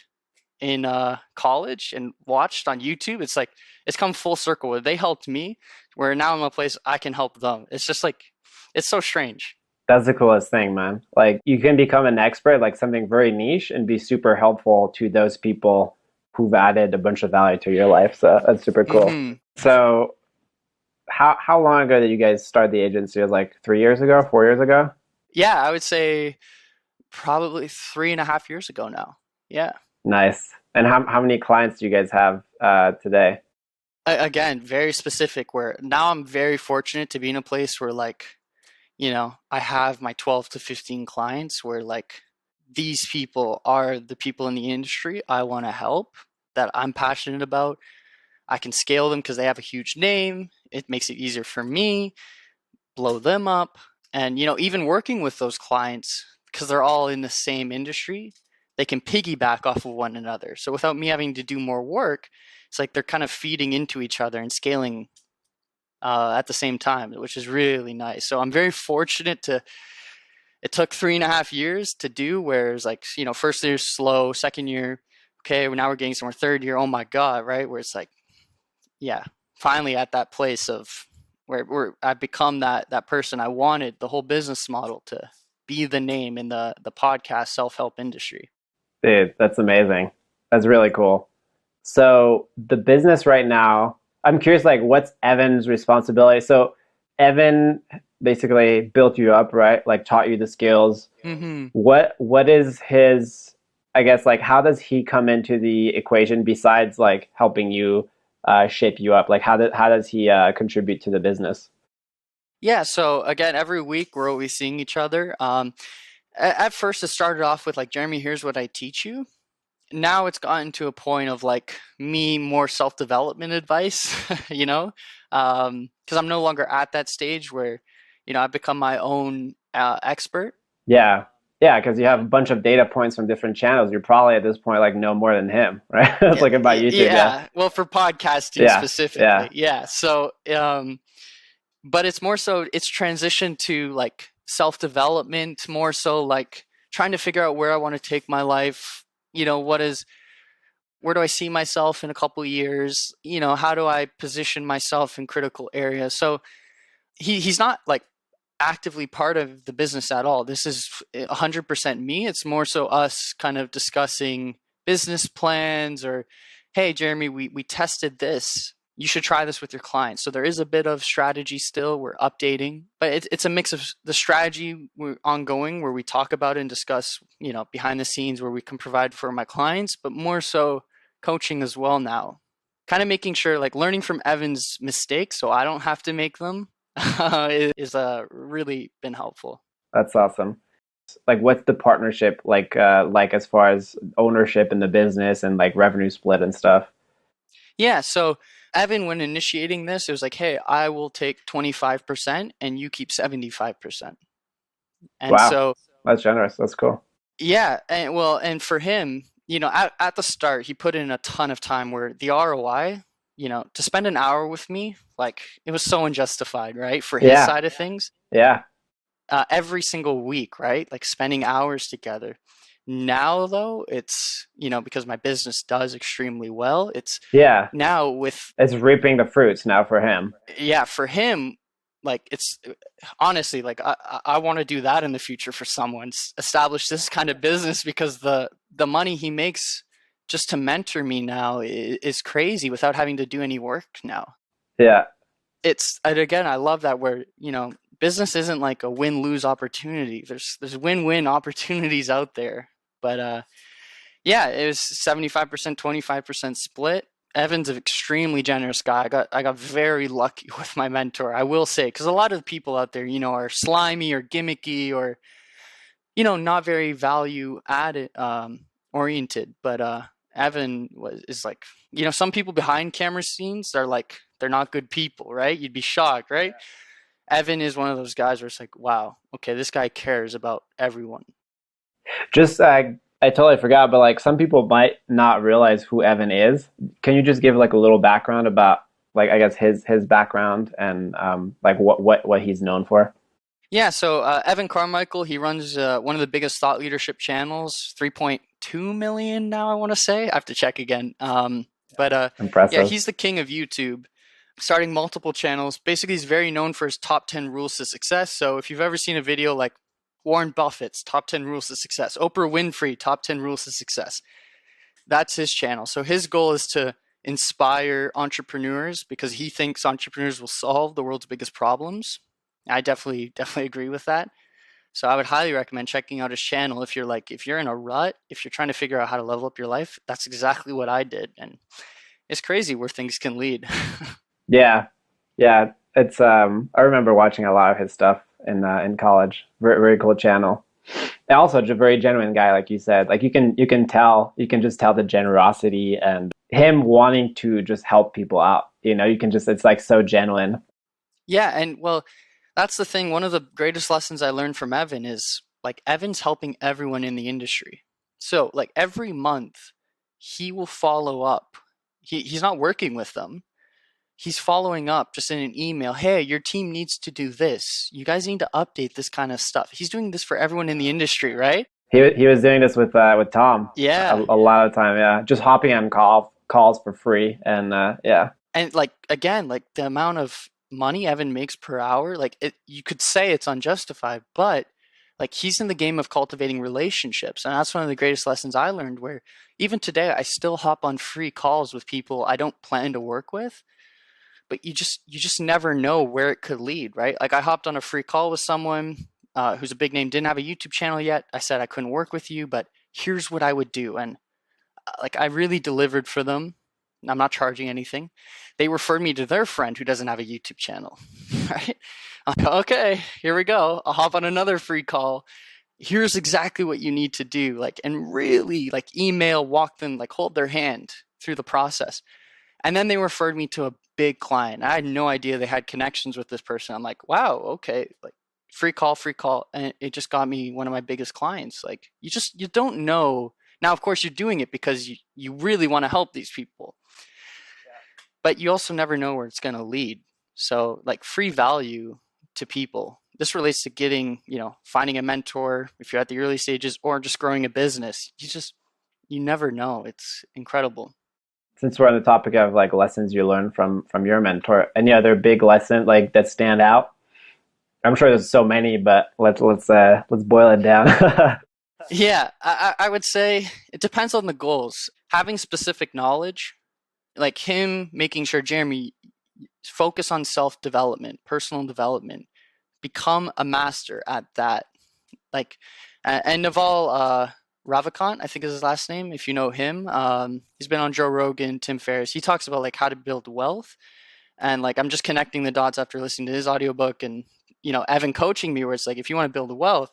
in college and watched on YouTube, it's like it's come full circle where they helped me, where now I'm a place I can help them. It's just like it's so strange. That's the coolest thing, man. Like you can become an expert, like something very niche, and be super helpful to those people who've added a bunch of value to your life. So that's super cool. Mm-hmm. So how long ago did you guys start the agency? It was like 3 years ago, 4 years ago? Yeah, I would say probably 3.5 years ago now. Yeah. Nice. And how many clients do you guys have today? Again, very specific, where now I'm very fortunate to be in a place where like, I have my 12 to 15 clients where like these people are the people in the industry I want to help, that I'm passionate about. I can scale them because they have a huge name. It makes it easier for me, blow them up. And, even working with those clients, because they're all in the same industry, they can piggyback off of one another. So without me having to do more work, it's like they're kind of feeding into each other and scaling at the same time, which is really nice. So I'm very fortunate to. It took 3.5 years to do, where it's like, first year slow, second year, okay, now we're getting somewhere, third year, oh my God, right? Where it's like, yeah, finally at that place of where I've become that person I wanted the whole business model to be the name in the podcast self-help industry. Dude, that's amazing. That's really cool. So the business right now, I'm curious, like, what's Evan's responsibility? So Evan basically built you up, right? Like taught you the skills. Mm-hmm. What is his, I guess, like, how does he come into the equation besides like helping you shape you up? Like, how does he contribute to the business? Yeah, so again, every week we're always seeing each other. At first it started off with like, Jeremy, here's what I teach you. Now it's gotten to a point of like me more self-development advice, because I'm no longer at that stage where, I've become my own expert. Yeah. Yeah, because you have a bunch of data points from different channels. You're probably at this point like know more than him, right? It's Yeah, like about YouTube. Yeah. yeah. Well, for podcasting Yeah. Yeah. specifically, yeah. So, but it's more so it's transitioned to like self-development, more so like trying to figure out where I want to take my life. Where do I see myself in a couple of years? How do I position myself in critical areas? So he's not like actively part of the business at all. This is 100% me. It's more so us kind of discussing business plans, or, hey, Jeremy, we tested this. You should try this with your clients. So there is a bit of strategy still. We're updating, but it's a mix of the strategy we're ongoing, where we talk about it and discuss, behind the scenes, where we can provide for my clients, but more so coaching as well now. Kind of making sure, like learning from Evan's mistakes so I don't have to make them is really been helpful. That's awesome. Like, what's the partnership like as far as ownership in the business and like revenue split and stuff? Yeah, so Evan, when initiating this, it was like, hey, I will take 25% and you keep 75%. And Wow. so, That's generous. That's cool. yeah, and for him, at the start, he put in a ton of time, where the ROI, to spend an hour with me, like it was so unjustified, right? For his Yeah. side of things, Yeah. every single week, right? Like spending hours together. Now, though, it's, because my business does extremely well, it's Yeah. now with, It's reaping the fruits now for him. yeah, for him, like it's honestly like I want to do that in the future for someone, establish this kind of business, because the money he makes just to mentor me now is crazy without having to do any work now. Yeah. And again, I love that, where, business isn't like a win-lose opportunity. There's win-win opportunities out there. But yeah, it was 75%, 25% split. Evan's an extremely generous guy. I got very lucky with my mentor, I will say, because a lot of people out there, are slimy or gimmicky, or, not very value added oriented. But Evan is like, some people behind camera scenes are like, they're not good people, right? You'd be shocked, right? Evan is one of those guys where it's like, wow, okay, this guy cares about everyone. Just I totally forgot, but like some people might not realize who Evan is. Can you just give like a little background about like I guess his background and like what he's known for? Yeah, so Evan Carmichael, he runs one of the biggest thought leadership channels, 3.2 million now, I want to say. I have to check again. But yeah, Impressive. he's the king of YouTube, starting multiple channels. Basically, he's very known for his top 10 rules to success. So if you've ever seen a video like Warren Buffett's top 10 rules to success, Oprah Winfrey, top 10 rules to success, that's his channel. So his goal is to inspire entrepreneurs, because he thinks entrepreneurs will solve the world's biggest problems. I definitely agree with that. So I would highly recommend checking out his channel if you're in a rut, if you're trying to figure out how to level up your life. That's exactly what I did, and it's crazy where things can lead. Yeah, yeah. It's I remember watching a lot of his stuff in college. Very very cool channel. And also, a very genuine guy, like you said. Like you can just tell the generosity and him wanting to just help people out. You can just it's like so genuine. Yeah, and well, that's the thing. One of the greatest lessons I learned from Evan is like Evan's helping everyone in the industry. So like every month he will follow up. He's not working with them. He's following up just in an email. Hey, your team needs to do this. You guys need to update this kind of stuff. He's doing this for everyone in the industry, right? He was doing this with Tom Yeah. a lot of time. Yeah, just hopping on calls for free, and yeah, And like again, like the amount of money Evan makes per hour, like you could say it's unjustified, but like he's in the game of cultivating relationships, and that's one of the greatest lessons I learned. Where even today, I still hop on free calls with people I don't plan to work with, but you just never know where it could lead, right? Like I hopped on a free call with someone who's a big name, didn't have a YouTube channel yet. I said I couldn't work with you, but here's what I would do, and like I really delivered for them. I'm not charging anything. They referred me to their friend who doesn't have a YouTube channel, right? I'm like, okay, here we go. I'll hop on another free call. Here's exactly what you need to do, like, and really like email, walk them, like hold their hand through the process. And then they referred me to a big client. I had no idea they had connections with this person. I'm like, wow, okay, like free call, and it just got me one of my biggest clients. Like you don't know. Now, of course, you're doing it because you really want to help these people, but you also never know where it's going to lead. So, like free value to people. This relates to finding a mentor if you're at the early stages or just growing a business. You never know. It's incredible. since we're on the topic of like lessons you learned from your mentor, any other big lesson like that stand out? I'm sure there's so many, but let's boil it down. Yeah, I would say it depends on the goals. Having specific knowledge, like him making sure, Jeremy, focus on self development, personal development, become a master at that. Like, and Naval Ravikant, I think is his last name. If you know him, he's been on Joe Rogan, Tim Ferriss. He talks about like how to build wealth, and like I'm just connecting the dots after listening to his audiobook and Evan coaching me, where it's like if you want to build a wealth,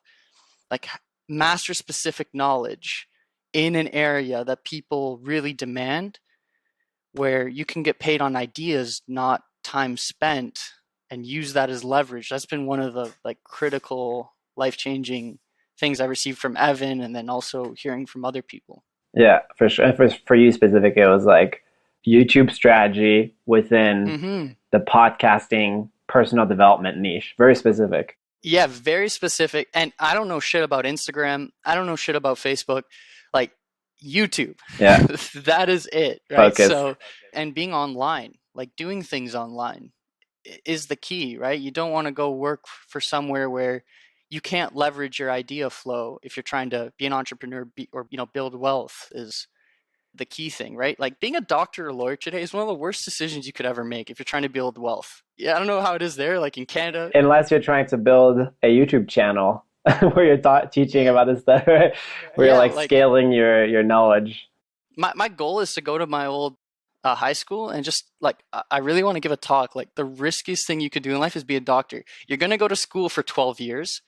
like master specific knowledge in an area that people really demand, where you can get paid on ideas, not time spent, and use that as leverage. That's been one of the like critical life-changing things I received from Evan, and then also hearing from other people. Yeah, for sure. And for you specific, it was like YouTube strategy within Mm-hmm. the podcasting personal development niche. Very specific. Yeah, very specific. And I don't know shit about Instagram. I don't know shit about Facebook. Like YouTube. Yeah, That is it, right? focus. So, and being online, like doing things online is the key, right? You don't want to go work for somewhere where you can't leverage your idea flow if you're trying to be an entrepreneur or build wealth is the key thing, right? Like being a doctor or lawyer today is one of the worst decisions you could ever make if you're trying to build wealth. Yeah, I don't know how it is there, like in Canada. Unless you're trying to build a YouTube channel where you're teaching about this stuff, right? Where you're Yeah, like like scaling your knowledge. my goal is to go to my old high school and just like I really want to give a talk. Like the riskiest thing you could do in life is be a doctor. You're going to go to school for 12 years.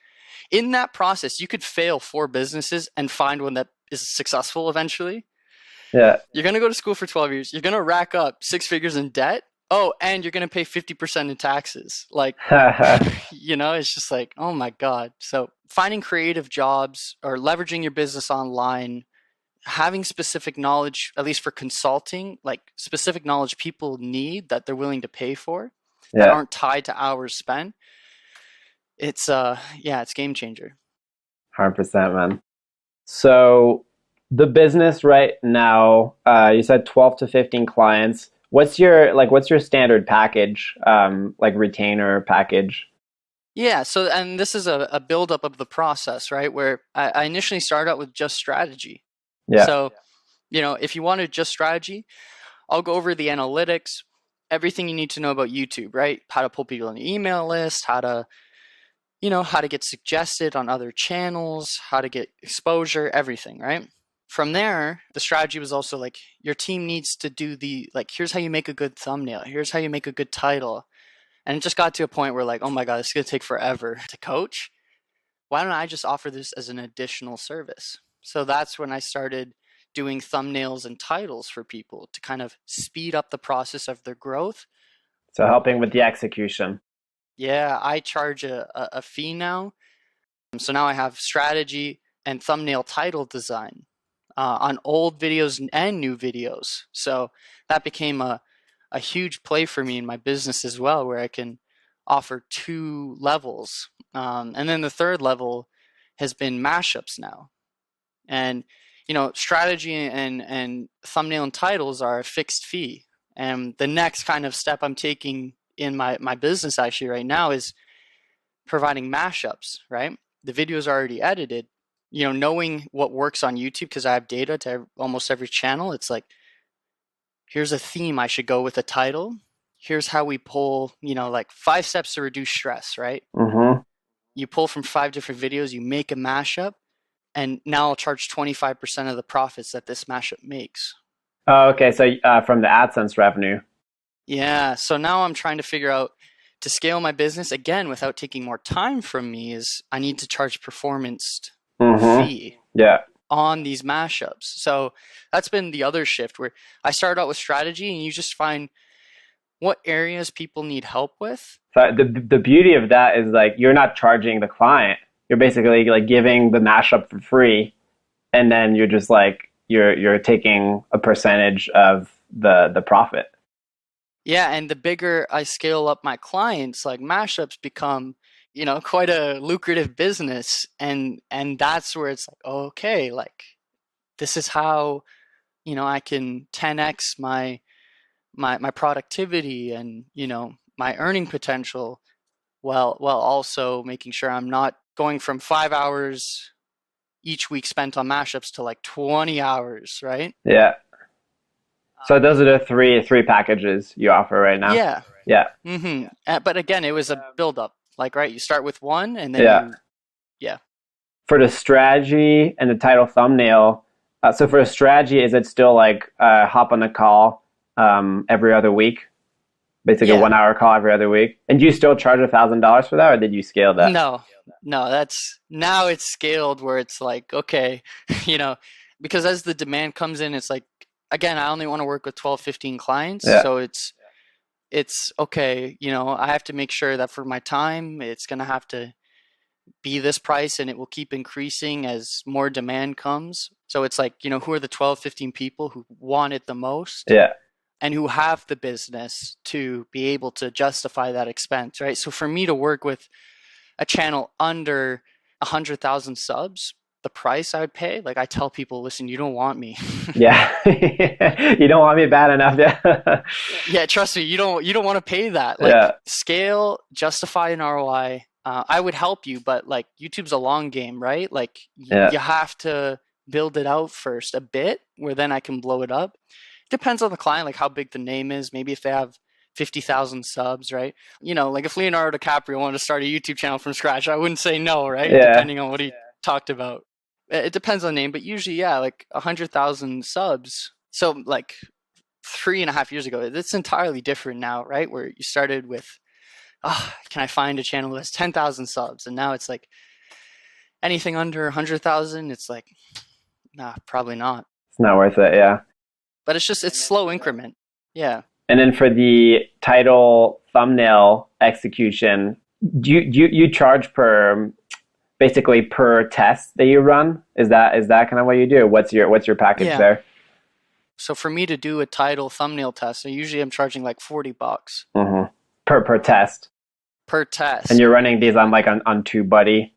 In that process, you could fail 4 businesses and find one that is successful eventually. Yeah. You're going to go to school for 12 years. You're going to rack up 6 figures in debt. Oh, and you're going to pay 50% in taxes. Like, it's just like, oh my God. So finding creative jobs or leveraging your business online, having specific knowledge, at least for consulting, like specific knowledge people need that they're willing to pay for, that Yeah. aren't tied to hours spent. It's it's game changer. 100%, man. So the business right now, you said 12 to 15 clients. What's your standard package, like retainer package? Yeah, so and this is a buildup of the process, right? Where I initially started out with just strategy. Yeah. So, if you wanted just strategy, I'll go over the analytics, everything you need to know about YouTube, right? How to pull people on the email list, how to how to get suggested on other channels, how to get exposure, everything, right? From there, the strategy was also like, your team needs to do here's how you make a good thumbnail. Here's how you make a good title. And it just got to a point where like, oh my God, it's going to take forever to coach. Why don't I just offer this as an additional service? So that's when I started doing thumbnails and titles for people to kind of speed up the process of their growth. So helping with the execution. Yeah, I charge a fee now. So now I have strategy and thumbnail title design on old videos and new videos. So that became a huge play for me in my business as well, where I can offer two levels. And then the third level has been mashups now. And, strategy and thumbnail and titles are a fixed fee. And the next kind of step I'm taking in my business actually right now is providing mashups, right? The videos are already edited, knowing what works on YouTube because I have data to almost every channel. It's like, here's a theme I should go with a title. Here's how we pull, like 5 steps to reduce stress, right? Mm-hmm. You pull from 5 different videos, you make a mashup, and now I'll charge 25% of the profits that this mashup makes. Oh, okay. So from the AdSense revenue. Yeah. So now I'm trying to figure out to scale my business again without taking more time from me is I need to charge performance fee on these mashups. So that's been the other shift where I started out with strategy and you just find what areas people need help with. So the beauty of that is like you're not charging the client. You're basically like giving the mashup for free, and then you're just like you're taking a percentage of the profit. Yeah, and the bigger I scale up my clients, like mashups become, quite a lucrative business, and that's where it's like, okay, like this is how, I can 10x my productivity and, my earning potential while also making sure I'm not going from 5 hours each week spent on mashups to like 20 hours, right? Yeah. So those are the three packages you offer right now. Yeah. Yeah. But again, it was a build up. Like, right, you start with one and then Yeah. yeah. For the strategy and the title thumbnail, so for a strategy, is it still like hop on a call every other week? Basically a 1 hour call every other week. And do you still charge $1,000 for that, or did you scale that? No, that's now it's scaled where it's like, okay, because as the demand comes in, it's like, again, I only want to work with 12, 15 clients. Yeah. So it's okay, I have to make sure that for my time, it's going to have to be this price and it will keep increasing as more demand comes. So it's like, who are the 12, 15 people who want it the most? Yeah. And who have the business to be able to justify that expense, right? So for me to work with a channel under 100,000 subs, the price I would pay, like I tell people, listen, you don't want me. Yeah. You don't want me bad enough. Yeah. Yeah, trust me, you don't want to pay that. Scale, justify an ROI. I would help you, but like YouTube's a long game, right? Like you have to build it out first a bit where then I can blow it up. Depends on the client, like how big the name is. Maybe if they have 50,000 subs, right? Like if Leonardo DiCaprio wanted to start a YouTube channel from scratch, I wouldn't say no, right? Yeah. Depending on what he talked about. It depends on the name, but usually, yeah, like 100,000 subs. So like 3.5 years ago, it's entirely different now, right? Where you started with, can I find a channel that has 10,000 subs? And now it's like anything under 100,000, it's like, nah, probably not. It's not worth it, yeah. But it's slow increment. Yeah. And then for the title thumbnail execution, do you charge basically per test that you run? Is that kind of what you do? What's your package there? So for me to do a title thumbnail test, so usually I'm charging like $40 per test. Per test. And you're running these on TubeBuddy.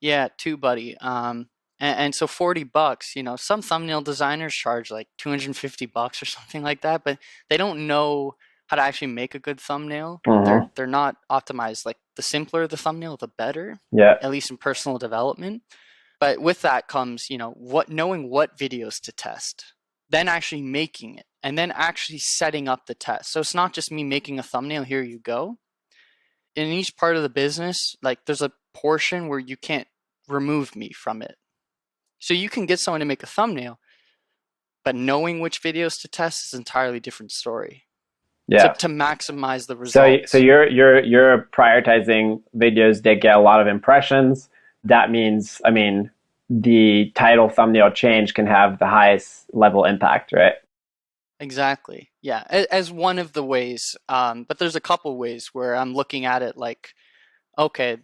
Yeah, TubeBuddy. And so $40, some thumbnail designers charge like $250 or something like that, but they don't know how to actually make a good thumbnail. They're not optimized. Like the simpler the thumbnail, the better. Yeah. At least in personal development. But with that comes, knowing what videos to test, then actually making it, and then actually setting up the test. So it's not just me making a thumbnail, here you go. In each part of the business, like there's a portion where you can't remove me from it. So you can get someone to make a thumbnail, but knowing which videos to test is an entirely different story Yeah. to maximize the So results. you're prioritizing videos that get a lot of impressions. That means, I mean, the title thumbnail change can have the highest level impact, right? Exactly. Yeah, as one of the ways. But there's a couple ways where I'm looking at it like, okay,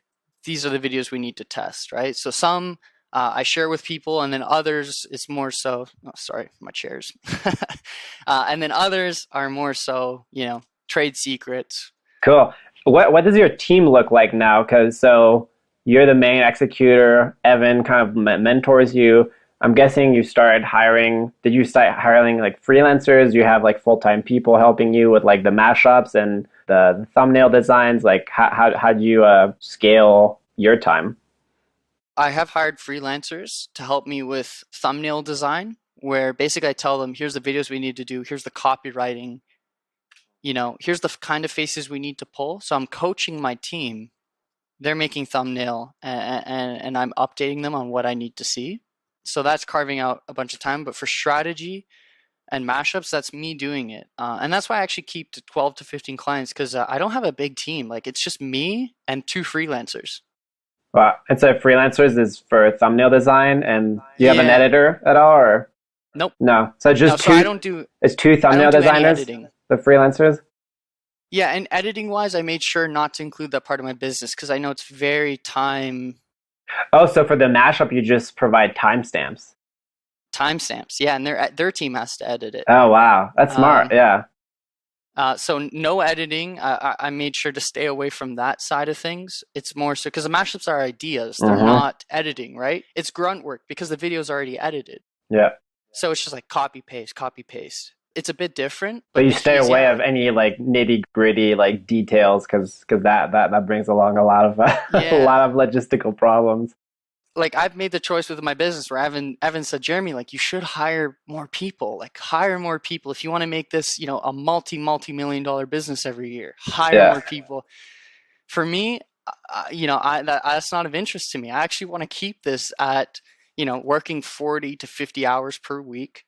these are the videos we need to test, right? So some I share with people, and then others it's more so. Oh, sorry, my chairs. And then others are more so, trade secrets. Cool. What does your team look like now? Because so you're the main executor. Evan kind of mentors you. I'm guessing you started hiring. Did you start hiring like freelancers? You have like full-time people helping you with like the mashups and the thumbnail designs. Like how do you scale your time? I have hired freelancers to help me with thumbnail design, where basically I tell them, here's the videos we need to do, here's the copywriting, here's the kind of faces we need to pull. So I'm coaching my team. They're making thumbnail, and I'm updating them on what I need to see. So that's carving out a bunch of time. But for strategy and mashups, that's me doing it. And that's why I actually keep to 12 to 15 clients, because I don't have a big team. Like, it's just me and two freelancers. Well, and so freelancers is for thumbnail design, and do you have an Yeah. editor at all, or Nope. no? So No, just so it's two I thumbnail don't do any designers, editing. the freelancers. Yeah, and editing wise, I made sure not to include that part of my business because I know it's very Oh, so for the mashup, you just provide timestamps. timestamps. Yeah, and their team has to edit it. Oh, wow. That's smart. Um, Yeah. so no editing. I made sure to stay away from that side of things. It's more so because the mashups are ideas; they're Mm-hmm. not editing, right? It's grunt work because the video's already edited. Yeah. So it's just like copy paste, copy paste. It's a bit different, But but you the stay key is, away yeah, of any like nitty gritty like details because that brings along a lot of a yeah. lot of logistical problems. Like, I've made the choice with my business where Evan said, Jeremy, like, you should hire more people. Like, hire more people if you want to make this, a multi-million dollar business every year. Hire Yeah. more people. For me, that's not of interest to me. I actually want to keep this at, working 40 to 50 hours per week,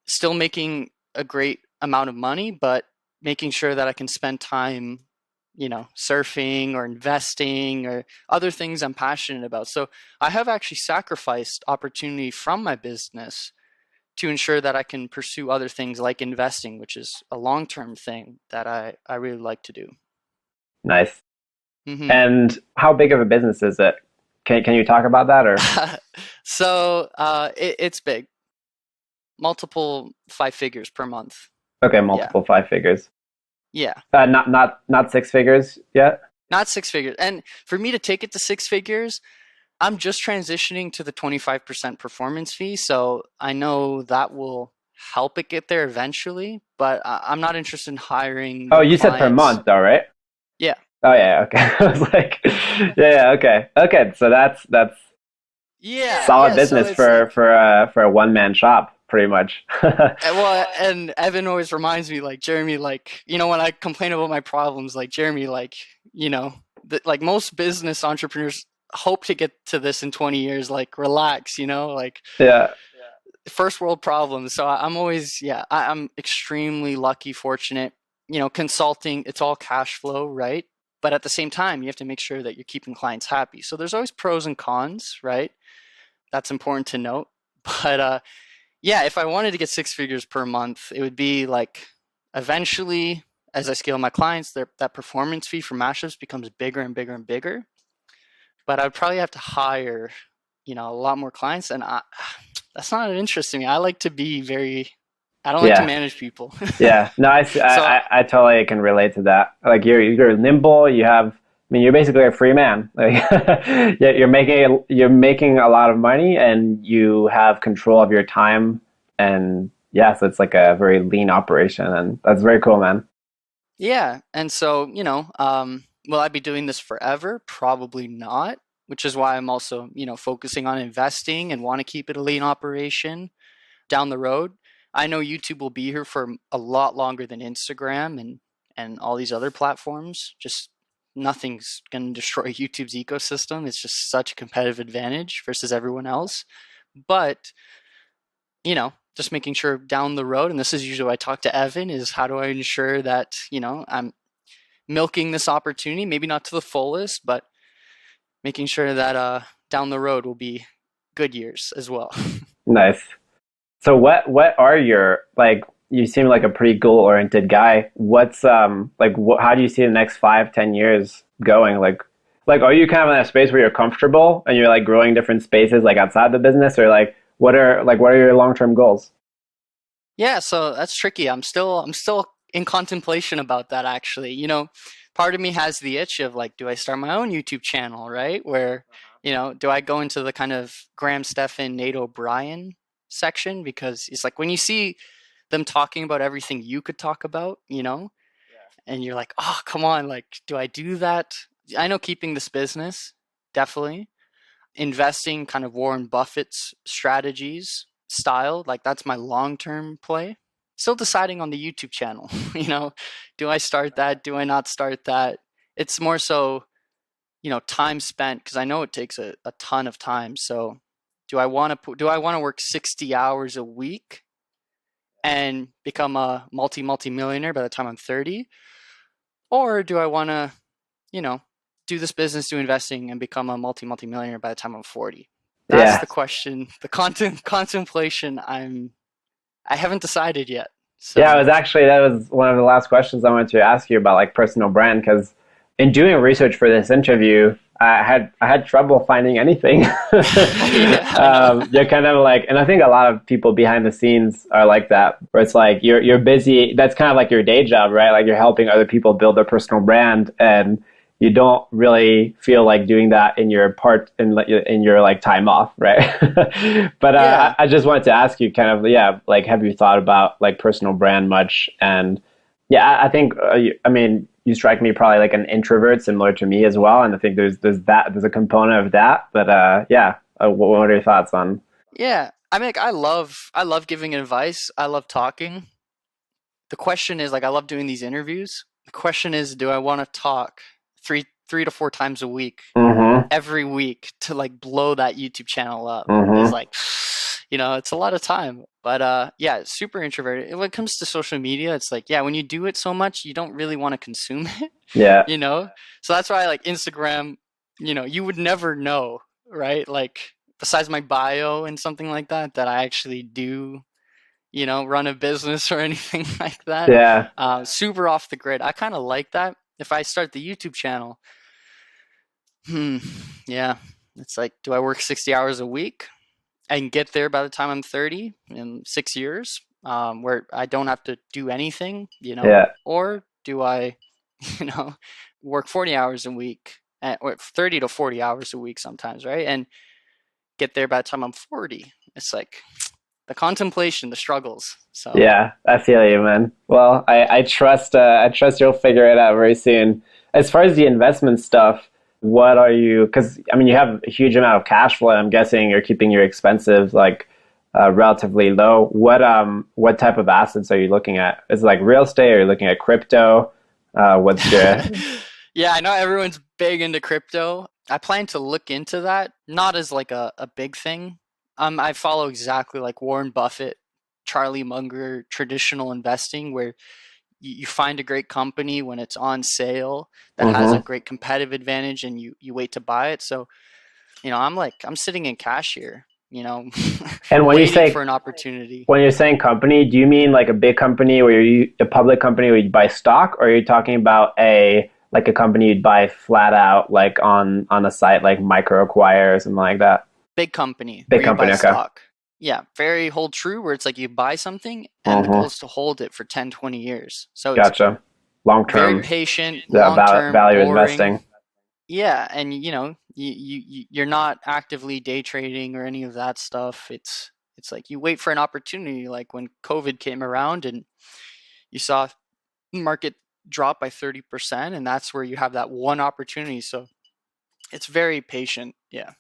still making a great amount of money, but making sure that I can spend time, surfing or investing or other things I'm passionate about. So I have actually sacrificed opportunity from my business to ensure that I can pursue other things like investing, which is a long-term thing that I really like to do. Nice. Hmm. And how big of a business is it? Can you talk about that or So it's big, multiple five figures per month. okay, Yeah. multiple five figures. Yeah. Not six figures yet. Not six figures. And for me to take it to six figures, I'm just transitioning to the 25% performance fee. So I know that will help it get there eventually, but I'm not interested in hiring Oh, the you said per clients. month though, right? Yeah. Oh yeah, okay. I was like, yeah, okay, okay. So that's Yeah. solid Yeah. So business it's like, for a one man shop, pretty much. well, and Evan always reminds me, like, Jeremy, like, when I complain about my problems, like, Jeremy, like, like most business entrepreneurs hope to get to this in 20 years, like, relax, like, Yeah, first world problems. So I'm always, yeah, I'm extremely lucky, fortunate. Consulting, it's all cash flow, right? But at the same time, you have to make sure that you're keeping clients happy. So there's always pros and cons, right? That's important to note. But yeah, if I wanted to get six figures per month, it would be like eventually, as I scale my clients, that performance fee for mashups becomes bigger and bigger and bigger. But I'd probably have to hire, a lot more clients, and that's not an interest to me. I like to be I don't like to yeah, manage people. yeah. No, So I totally can relate to that. Like you're nimble. You have. I mean, you're basically a free man. Like, yeah, you're making a lot of money, and you have control of your time. And yeah, so it's like a very lean operation, and that's very cool, man. yeah, and so will I be doing this forever? Probably not. Which is why I'm also focusing on investing and want to keep it a lean operation down the road. I know YouTube will be here for a lot longer than Instagram and all these other platforms. Just nothing's going to destroy YouTube's ecosystem. It's just such a competitive advantage versus everyone else. But, just making sure down the road, and this is usually what I talk to Evan, is how do I ensure that, I'm milking this opportunity, maybe not to the fullest, but making sure that down the road will be good years as well. Nice. So what are your, like, you seem like a pretty goal-oriented guy. What's how do you see the next 5-10 years going? Like are you kind of in a space where you're comfortable and you're like growing different spaces like outside the business, or what are your long-term goals? Yeah, so that's tricky. I'm still in contemplation about that actually. Part of me has the itch of like, do I start my own YouTube channel, right? Where, do I go into the kind of Graham Stephan, Nate O'Brien section? Because it's like when you see them talking about everything you could talk about, and you're like, oh, come on, like, do I do that? I know keeping this business, definitely. Investing kind of Warren Buffett's strategies style, like that's my long-term play. Still deciding on the YouTube channel, do I start that? Do I not start that? It's more so, time spent, because I know it takes a ton of time. So do I want to work 60 hours a week and become a multi-millionaire by the time I'm 30? Or do I want to, do this business, do investing, and become a multi-millionaire by the time I'm 40? That's Yeah. the question, the contemplation. I haven't decided yet. Yeah, So that was one of the last questions I wanted to ask you about like personal brand, because in doing research for this interview, I had trouble finding anything. yeah, I know. You're kind of like, and I think a lot of people behind the scenes are like that, where it's like you're busy. That's kind of like your day job, right? Like you're helping other people build their personal brand, and you don't really feel like doing that in your like time off, right? But Yeah. I just wanted to ask you, kind of, yeah, like, have you thought about like personal brand much? And yeah, I think I mean, you strike me probably like an introvert, similar to me as well. And I think there's a component of that. But yeah, what are your thoughts on? Yeah. I mean, like, I love giving advice. I love talking. The question is, like, I love doing these interviews. The question is, do I want to talk three to four times a week, Mm-hmm. every week, to like blow that YouTube channel up? Is Mm-hmm. like, it's a lot of time. But yeah, super introverted. When it comes to social media, it's like, yeah, when you do it so much, you don't really want to consume it, Yeah. you know? So that's why I like Instagram, you would never know, right? Like, besides my bio and something like that, that I actually do, run a business or anything like that. Yeah. Super off the grid. I kind of like that. If I start the YouTube channel, hmm, yeah, it's like, do I work 60 hours a week and get there by the time I'm 30 in 6 years, where I don't have to do anything, Yeah. or do I, you know, work 40 hours a week, or 30 to 40 hours a week sometimes, right? And get there by the time I'm 40. It's like the contemplation, the struggles. So Yeah, I feel you, man. Well, I trust you'll figure it out very soon. As far as the investment stuff, what are you? Because I mean, you have a huge amount of cash flow. I'm guessing you're keeping your expenses like relatively low. What type of assets are you looking at? Is it like real estate? Or are you looking at crypto? What's your? yeah, I know everyone's big into crypto. I plan to look into that, not as like a big thing. I follow exactly like Warren Buffett, Charlie Munger, traditional investing, where you find a great company when it's on sale that has a Mm-hmm. great competitive advantage, and you wait to buy it. So, I'm sitting in cash here, And waiting for an opportunity. when you're saying company, do you mean like a big company where you a public company where you buy stock, or are you talking about a company you'd buy flat out like on a site like Micro Acquire or something like that? Big company Big where you company, buy okay. stock. Yeah, very hold true, where it's like you buy something and the goal Mm-hmm. is to hold it for 10, 20 years. So it's Gotcha. Long very term, patient, long term, value boring. investing. Yeah, and you're not actively day trading or any of that stuff. It's like you wait for an opportunity, like when COVID came around and you saw market drop by 30%, and that's where you have that one opportunity. So it's very patient. Yeah.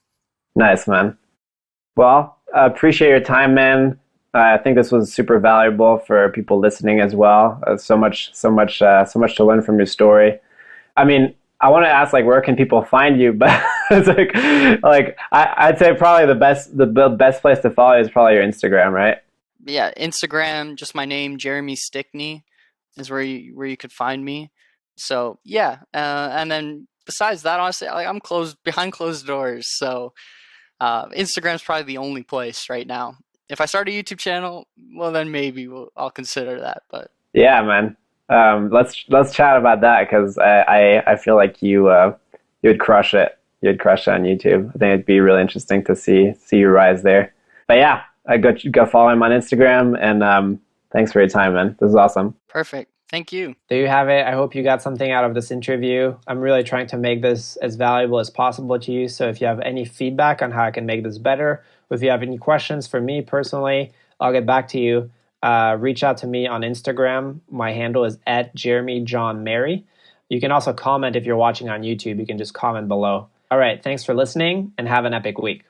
Nice, man. Well, I appreciate your time, man. I think this was super valuable for people listening as well. So much to learn from your story. I mean, I want to ask like where can people find you, but it's like I'd say probably the best place to follow you is probably your Instagram, right? Yeah, Instagram, just my name, Jeremy Stickney, is where you could find me. So yeah, and then besides that, honestly, like I'm closed behind closed doors. So Instagram's probably the only place right now. If I start a YouTube channel, well then maybe I'll consider that. But Yeah, man. Let's chat about that because I feel like you would crush it. You'd crush it on YouTube. I think it'd be really interesting to see your rise there. But yeah, I go follow him on Instagram and thanks for your time, man. This is awesome. perfect. Thank you. There you have it. I hope you got something out of this interview. I'm really trying to make this as valuable as possible to you. So if you have any feedback on how I can make this better, or if you have any questions for me personally, I'll get back to you. Reach out to me on Instagram. My handle is @JeremyJohnMary. You can also comment if you're watching on YouTube. You can just comment below. All right. Thanks for listening and have an epic week.